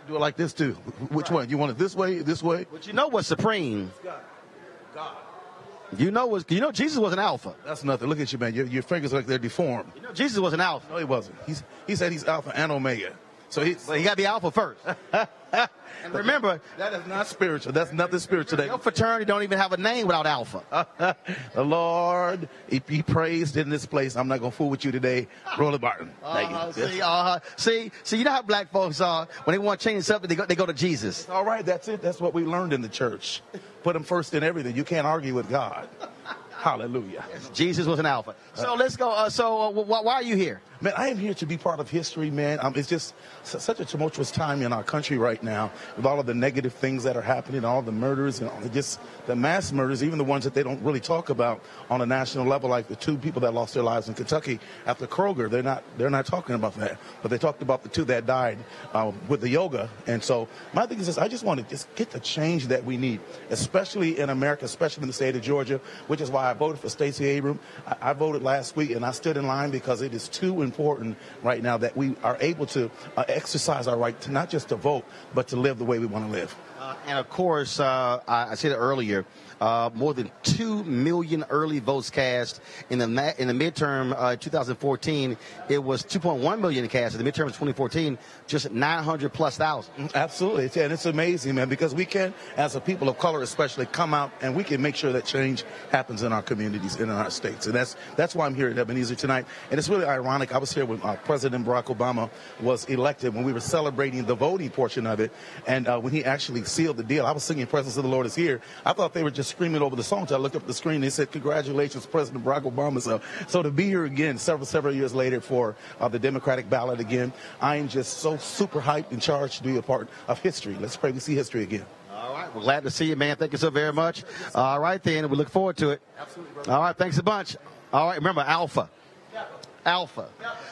Do it like this too. Which one? You want it this way? This way? But you know what's supreme? God. You know Jesus was an alpha. That's nothing. Look at you, man. Your fingers are like they're deformed. Jesus was an alpha. No, he wasn't. He said he's alpha and omega. So he got to be alpha first. And remember, that is not spiritual. That's nothing spiritual. Your fraternity don't even have a name without alpha. The Lord, if he praised in this place, I'm not going to fool with you today. Roland Martin. See, you know how black folks are. When they want to change something, they go to Jesus. All right, that's it. That's what we learned in the church. Put him first in everything. You can't argue with God. Hallelujah. Yes, Jesus was an alpha. So let's go. Why are you here? Man, I am here to be part of history, man. It's just such a tumultuous time in our country right now with all of the negative things that are happening, all the murders and just the mass murders, even the ones that they don't really talk about on a national level, like the 2 people that lost their lives in Kentucky after Kroger. They're not talking about that, but they talked about the 2 that died with the yoga. And so my thing is this: I just want to just get the change that we need, especially in America, especially in the state of Georgia, which is why I voted for Stacey Abrams. I voted last week, and I stood in line because it is too important right now that we are able to exercise our right to not just to vote, but to live the way we want to live. And of course, I said it earlier, more than 2 million early votes cast in the midterm 2014. It was 2.1 million cast in the midterm of 2014, just 900,000+. Absolutely, and it's amazing, man, because we can, as a people of color especially, come out and we can make sure that change happens in our communities and in our states. And that's why I'm here at Ebenezer tonight. And it's really ironic. I was here when President Barack Obama was elected, when we were celebrating the voting portion of it, and when he actually sealed the deal. I was singing "Presence of the Lord is Here." I thought they were just screaming over the song. So I looked up at the screen. They said, "Congratulations, President Barack Obama." So to be here again, several years later for the Democratic ballot again, I am just so super hyped and charged to be a part of history. Let's pray we see history again. All right, we're glad to see you, man. Thank you so very much. All right, then, we look forward to it. Absolutely. All right, thanks a bunch. All right, remember, Alpha. Alpha.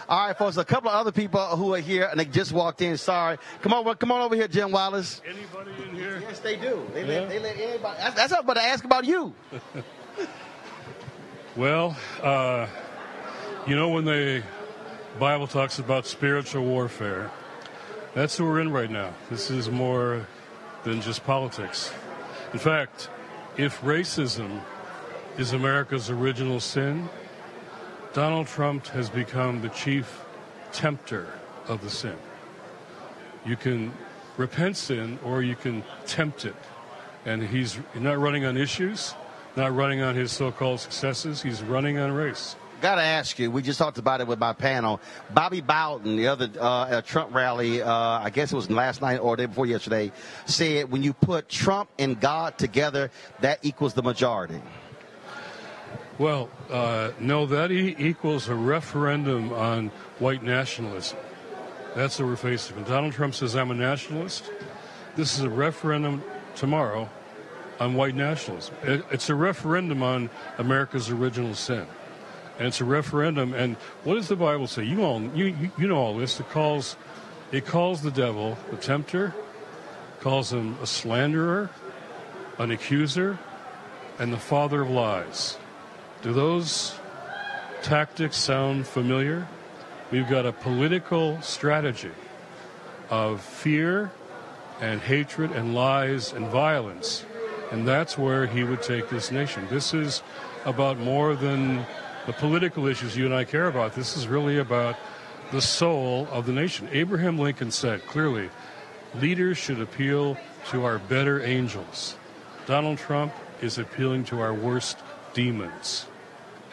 All right, folks, a couple of other people who are here, and they just walked in. Sorry. Come on over here, Jim Wallace. Anybody in here? Yes, they do. They let anybody. That's what I'm about to ask about you. Well, when the Bible talks about spiritual warfare, that's what we're in right now. This is more than just politics. In fact, if racism is America's original sin, Donald Trump has become the chief tempter of the sin. You can repent sin or you can tempt it. And he's not running on issues, not running on his so-called successes. He's running on race. Got to ask you, we just talked about it with my panel. Bobby Bowden, the other Trump rally, I guess it was last night or the day before yesterday, said when you put Trump and God together, that equals the majority. Well, no, that equals a referendum on white nationalism. That's what we're facing. When Donald Trump says, I'm a nationalist, this is a referendum tomorrow on white nationalism. It's a referendum on America's original sin. And it's a referendum. And what does the Bible say? You know all this. It calls the devil the tempter, calls him a slanderer, an accuser, and the father of lies. Do those tactics sound familiar? We've got a political strategy of fear and hatred and lies and violence, and that's where he would take this nation. This is about more than the political issues you and I care about. This is really about the soul of the nation. Abraham Lincoln said clearly, leaders should appeal to our better angels. Donald Trump is appealing to our worst demons,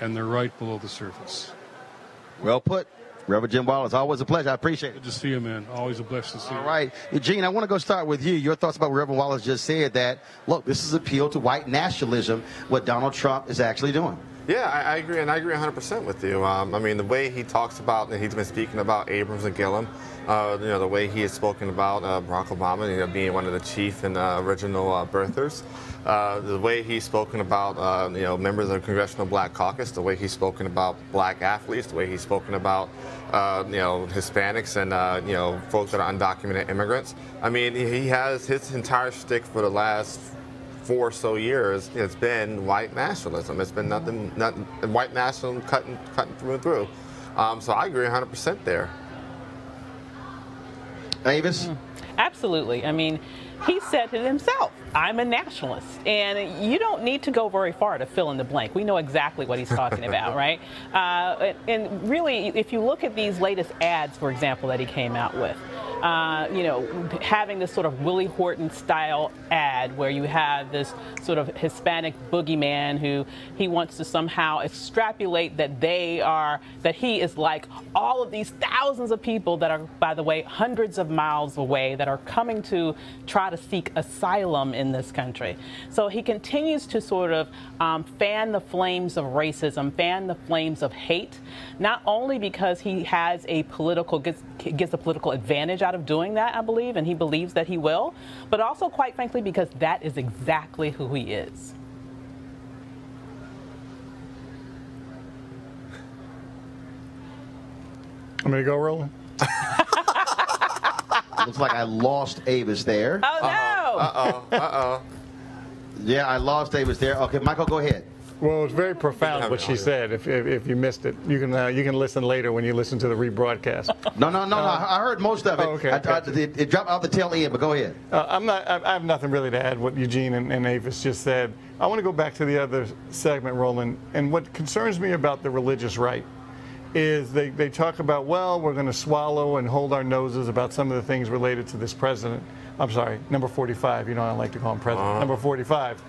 and they're right below the surface. Well put. Reverend Jim Wallace, always a pleasure. I appreciate it. Good to see you, man. Always a blessing to see you. All right. Eugene, I want to go start with you. Your thoughts about what Reverend Wallace just said, that, look, this is appeal to white nationalism, what Donald Trump is actually doing. Yeah, I agree, and I agree 100% with you. I mean, the way he talks about, and he's been speaking about Abrams and Gillum, the way he has spoken about Barack Obama, being one of the chief and original birthers, the way he's spoken about, members of the Congressional Black Caucus, the way he's spoken about black athletes, the way he's spoken about, Hispanics and, folks that are undocumented immigrants. I mean, he has his entire shtick for the last 4 or so years. It's been white nationalism. It's been nothing white nationalism cutting through and through. So I agree 100% there. Avis? Absolutely. I mean, he said it himself, I'm a nationalist. And you don't need to go very far to fill in the blank. We know exactly what he's talking about, right? And really, if you look at these latest ads, for example, that he came out with, having this sort of Willie Horton style ad where you have this sort of Hispanic boogeyman who he wants to somehow extrapolate that he is like all of these thousands of people that are, by the way, hundreds of miles away that are coming to try to seek asylum in this country. So he continues to sort of fan the flames of racism, fan the flames of hate, not only because he has gets a political advantage out of doing that, I believe, and he believes that he will, but also, quite frankly, because that is exactly who he is. I'm going to go, Roland. Looks like I lost Avis there. Oh, no! Uh-oh. Yeah, I lost Avis there. Okay, Michael, go ahead. Well, it was very profound what she said. If you missed it, you can listen later when you listen to the rebroadcast. No. I heard most of it. Okay. It dropped off the tail end, but go ahead. I have nothing really to add what Eugene and Avis just said. I want to go back to the other segment, Roland. And what concerns me about the religious right is they talk about, well, we're going to swallow and hold our noses about some of the things related to this president. I'm sorry, number 45. You know, I like to call him president. Number 45.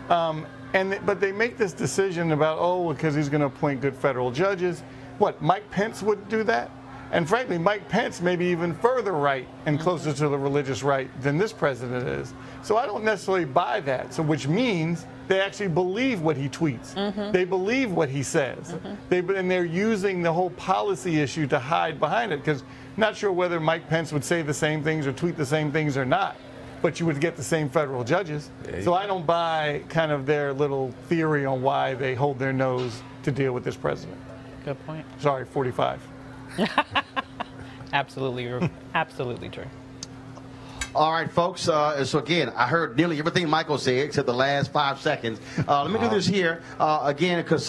But they make this decision about, because he's going to appoint good federal judges. What, Mike Pence would do that? And frankly, Mike Pence may be even further right and closer to the religious right than this president is. So I don't necessarily buy that. So which means they actually believe what he tweets. Mm-hmm. They believe what he says. Mm-hmm. And they're using the whole policy issue to hide behind it, because not sure whether Mike Pence would say the same things or tweet the same things or not, but you would get the same federal judges. Yeah, so I don't buy kind of their little theory on why they hold their nose to deal with this president. Good point. Sorry, 45. Absolutely true. All right, folks. So again, I heard nearly everything Michael said except the last 5 seconds. Let me do this here again, because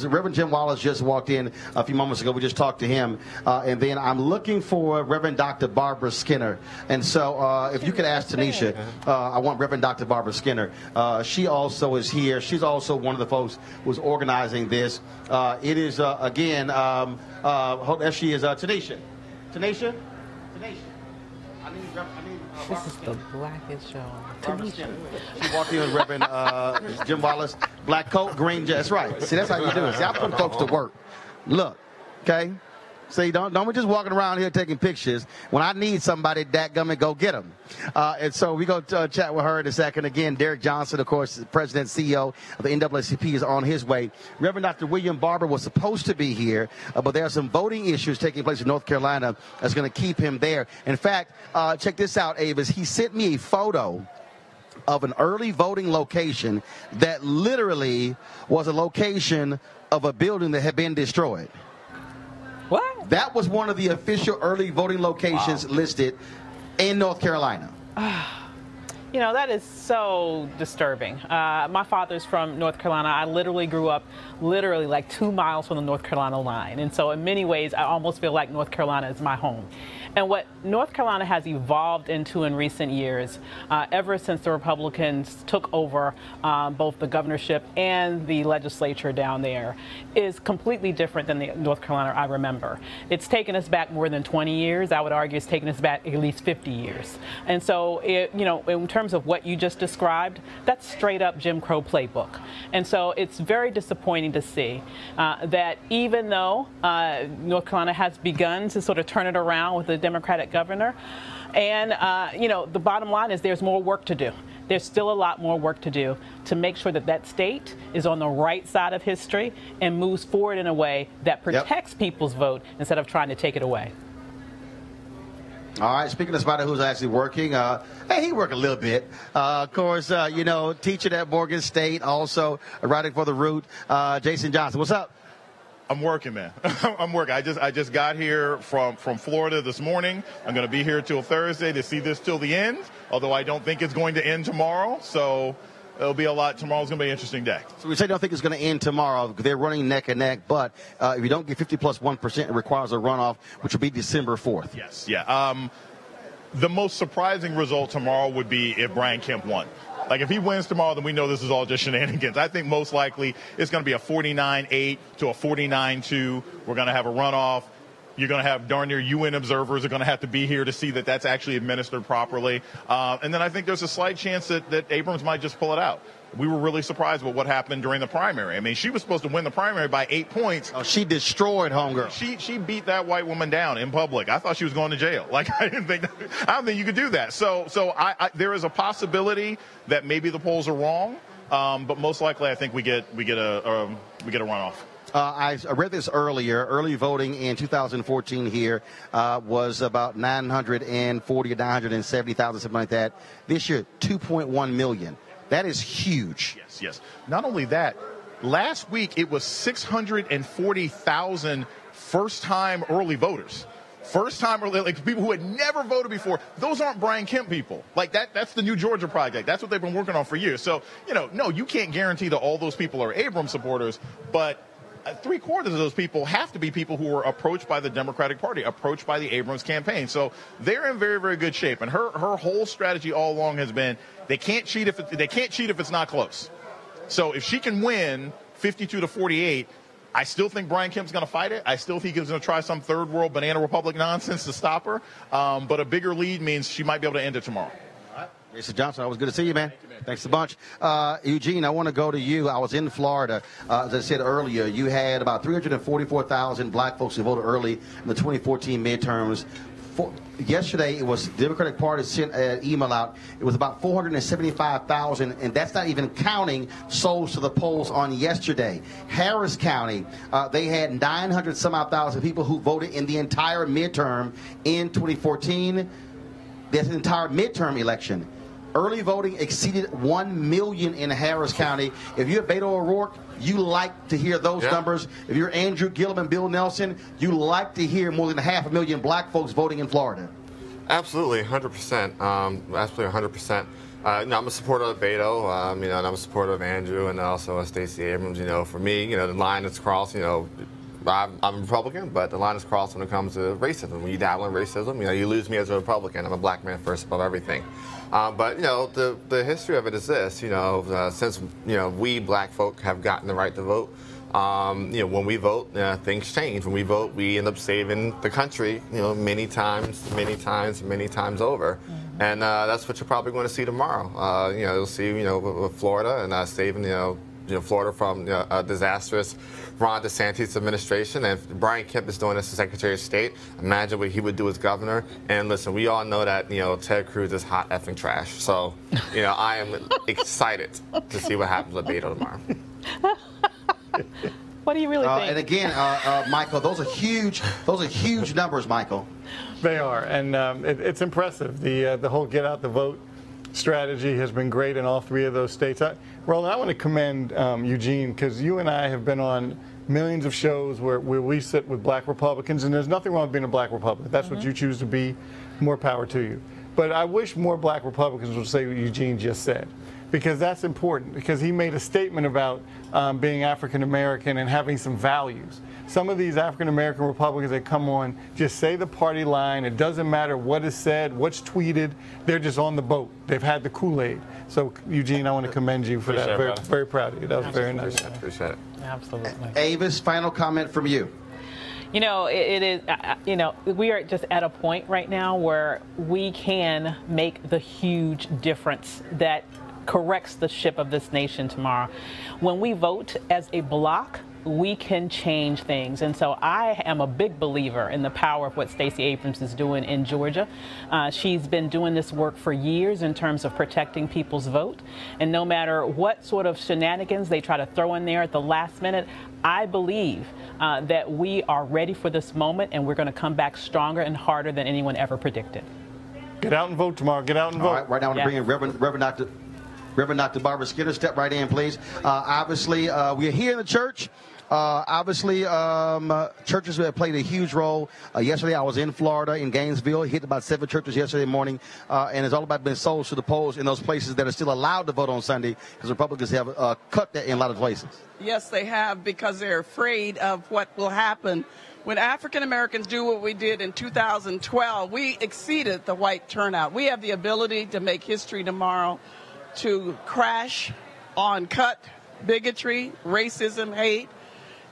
Reverend Jim Wallace just walked in a few moments ago. We just talked to him, and then I'm looking for Reverend Dr. Barbara Skinner. And so, if you could ask Tanisha, I want Reverend Dr. Barbara Skinner. She also is here. She's also one of the folks who's organizing this. It is again. There she is, Tanisha. Tanisha. I need this is the blackest show. She walked in with Reverend Jim Wallace, black coat, green dress. That's right. See, that's how you do it. See, I put folks to work. Look, okay? See, don't be just walking around here taking pictures. When I need somebody, dadgummit, go get them. And so we go to chat with her in a second. Again, Derek Johnson, of course, President and CEO of the NAACP, is on his way. Reverend Dr. William Barber was supposed to be here, but there are some voting issues taking place in North Carolina that's going to keep him there. In fact, check this out, Avis. He sent me a photo of an early voting location that literally was a location of a building that had been destroyed. What? That was one of the official early voting locations listed in North Carolina. You know, that is so disturbing. My father's from North Carolina. I literally grew up like 2 miles from the North Carolina line. And so in many ways, I almost feel like North Carolina is my home. And what North Carolina has evolved into in recent years, ever since the Republicans took over both the governorship and the legislature down there, is completely different than the North Carolina I remember. It's taken us back more than 20 years. I would argue it's taken us back at least 50 years. And so, in terms of what you just described, that's straight up Jim Crow playbook. And so it's very disappointing to see that even though North Carolina has begun to sort of turn it around with the Democratic governor, and the bottom line is there's more work to do. There's still a lot more work to do to make sure that that state is on the right side of history and moves forward in a way that protects people's vote instead of trying to take it away. All right, speaking of somebody who's actually working, hey, he worked a little bit. Of course, teaching at Morgan State, also writing for The Root. Jason Johnson, what's up? I'm working, man. I'm working. I just got here from Florida this morning. I'm going to be here till Thursday to see this till the end, although I don't think it's going to end tomorrow. So it'll be a lot. Tomorrow's going to be an interesting day. So we say don't think it's going to end tomorrow. They're running neck and neck, but if you don't get 50 plus 1%, it requires a runoff, which will be December 4th. Yes, yeah. The most surprising result tomorrow would be if Brian Kemp won. Like, if he wins tomorrow, then we know this is all just shenanigans. I think most likely it's going to be a 49-8 to a 49-2. We're going to have a runoff. You're going to have darn near UN observers are going to have to be here to see that that's actually administered properly. And then I think there's a slight chance that Abrams might just pull it out. We were really surprised with what happened during the primary. I mean, she was supposed to win the primary by 8 points. Oh, she destroyed homegirl. She beat that white woman down in public. I thought she was going to jail. Like, I don't think you could do that. So there is a possibility that maybe the polls are wrong, but most likely I think we get a runoff. I read this earlier. Early voting in 2014 here was about 940 or 970,000, something like that. This year, 2.1 million. That is huge. Yes. Not only that, last week it was 640,000 first-time early voters. First-time early, like people who had never voted before. Those aren't Brian Kemp people. Like that's the New Georgia Project. That's what they've been working on for years. So, no, you can't guarantee that all those people are Abrams supporters, but 3/4 of those people have to be people who were approached by the Democratic Party, approached by the Abrams campaign. So they're in very, very good shape. And her whole strategy all along has been they can't cheat if it's not close. So if she can win 52-48, I still think Brian Kemp's going to fight it. I still think he's going to try some third world banana republic nonsense to stop her. But a bigger lead means she might be able to end it tomorrow. Jason Johnson, always good to see you, man. Thanks a bunch. Eugene, I want to go to you. I was in Florida. As I said earlier, you had about 344,000 black folks who voted early in the 2014 midterms. Yesterday, it was the Democratic Party sent an email out. It was about 475,000, and that's not even counting souls to the polls on yesterday. Harris County, they had 900-some-odd thousand people who voted in the entire midterm in 2014. That's an entire midterm election. Early voting exceeded 1 million in Harris County. If you're Beto O'Rourke, you like to hear those numbers. If you're Andrew Gillum and Bill Nelson, you like to hear more than 500,000 black folks voting in Florida. Absolutely, 100%. Absolutely, 100%. I'm a supporter of Beto, and I'm a supporter of Andrew and also Stacey Abrams. For me, the line is crossed. I'm a Republican, but the line is crossed when it comes to racism. When you dabble in racism, you lose me as a Republican. I'm a black man first above everything. But the history of it is this. Since we black folk have gotten the right to vote, when we vote, things change. When we vote, we end up saving the country, many times over. And that's what you're probably going to see tomorrow. You'll see, with Florida and saving, Florida from a disastrous Ron DeSantis administration. And if Brian Kemp is doing this as Secretary of State, imagine what he would do as governor. And listen, we all know that, Ted Cruz is hot effing trash. So, I am excited to see what happens with Beto tomorrow. What do you really think? And again, Michael, those are huge numbers, Michael. They are, and it's impressive. The whole get out the vote strategy has been great in all three of those states. Roland, I want to commend Eugene, because you and I have been on millions of shows where we sit with black Republicans, and there's nothing wrong with being a black Republican. That's what you choose to be. More power to you. But I wish more black Republicans would say what Eugene just said, because that's important, because he made a statement about being African American and having some values. Some of these African American Republicans that come on just say the party line. It doesn't matter what is said, what's tweeted. They're just on the boat. They've had the Kool-Aid. So, Eugene, I want to commend you for that. Very, very proud of you. That was very nice. Appreciate it. Absolutely. Avis, final comment from you. It is, we are just at a point right now where we can make the huge difference that corrects the ship of this nation tomorrow. When we vote as a bloc, we can change things. And so I am a big believer in the power of what Stacey Abrams is doing in Georgia. She's been doing this work for years in terms of protecting people's vote. And no matter what sort of shenanigans they try to throw in there at the last minute, I believe that we are ready for this moment, and we're going to come back stronger and harder than anyone ever predicted. Get out and vote tomorrow. Get out and vote. All right, right now I want to bring in Reverend Dr. Barbara Skinner. Step right in, please. Obviously, we're here in the church. Churches have played a huge role. Yesterday, I was in Florida, in Gainesville. Hit about 7 churches yesterday morning. And it's all about being souls to the polls in those places that are still allowed to vote on Sunday, because Republicans have cut that in a lot of places. Yes, they have, because they're afraid of what will happen. When African Americans do what we did in 2012, we exceeded the white turnout. We have the ability to make history tomorrow, to crash on cut bigotry, racism, hate.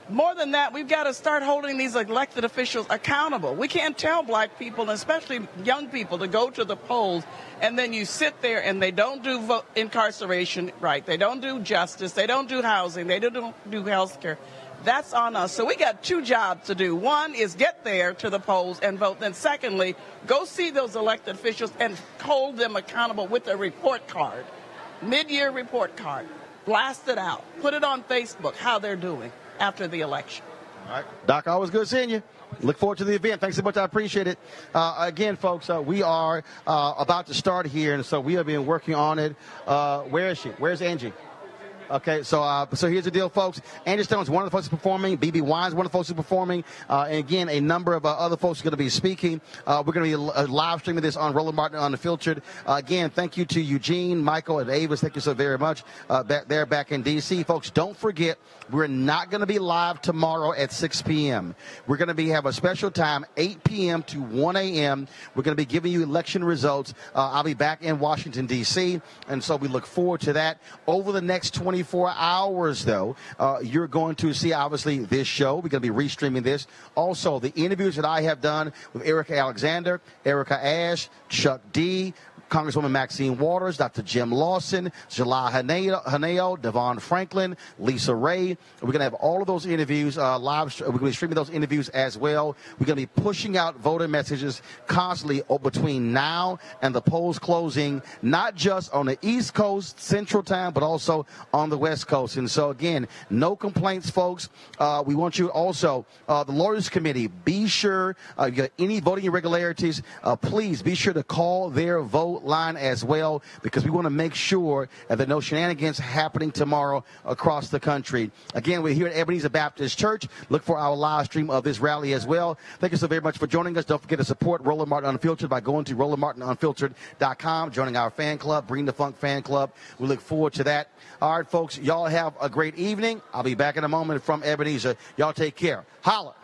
more than that, we've got to start holding these elected officials accountable. We can't tell black people, and especially young people, to go to the polls, and then you sit there and they don't do incarceration right. They don't do justice. They don't do housing. They don't do health care. That's on us. So we got two jobs to do. One is get there to the polls and vote. Then secondly, go see those elected officials and hold them accountable with a report card, mid-year report card. Blast it out. Put it on Facebook, how they're doing after the election. All right. Doc, always good seeing you. Look forward to the event. Thanks so much. I appreciate it. Again, folks, we are about to start here, and so we have been working on it. Where is she? Where's Angie? Okay, so here's the deal, folks. Angie Stone is one of the folks performing. B.B. Wine is one of the folks who's performing. And again, a number of other folks are going to be speaking. We're going to be live streaming this on Roland Martin Unfiltered. Again, thank you to Eugene, Michael, and Avis. Thank you so very much back in D.C. Folks, don't forget, we're not going to be live tomorrow at 6 p.m. We're going to have a special time, 8 p.m. to 1 a.m. We're going to be giving you election results. I'll be back in Washington, D.C., and so we look forward to that. Over the next 24 hours, though, you're going to see, obviously, this show. We're going to be restreaming this. Also, the interviews that I have done with Erica Alexander, Erica Ash, Chuck D., Congresswoman Maxine Waters, Dr. Jim Lawson, Jalal Haneo, Devon Franklin, Lisa Ray. We're going to have all of those interviews live. We're going to be streaming those interviews as well. We're going to be pushing out voter messages constantly between now and the polls closing, not just on the East Coast, Central Time, but also on the West Coast. And so, again, no complaints, folks. We want you also, the Lawyers Committee, be sure, you got any voting irregularities, please be sure to call their vote line as well, because we want to make sure that there are no shenanigans happening tomorrow across the country. Again, we're here at Ebenezer Baptist Church. Look for our live stream of this rally as well. Thank you so very much for joining us. Don't forget to support Roland Martin Unfiltered by going to RolandMartinUnfiltered.com, joining our fan club, Bring the Funk fan club. We look forward to that. All right, folks, y'all have a great evening. I'll be back in a moment from Ebenezer. Y'all take care. Holla.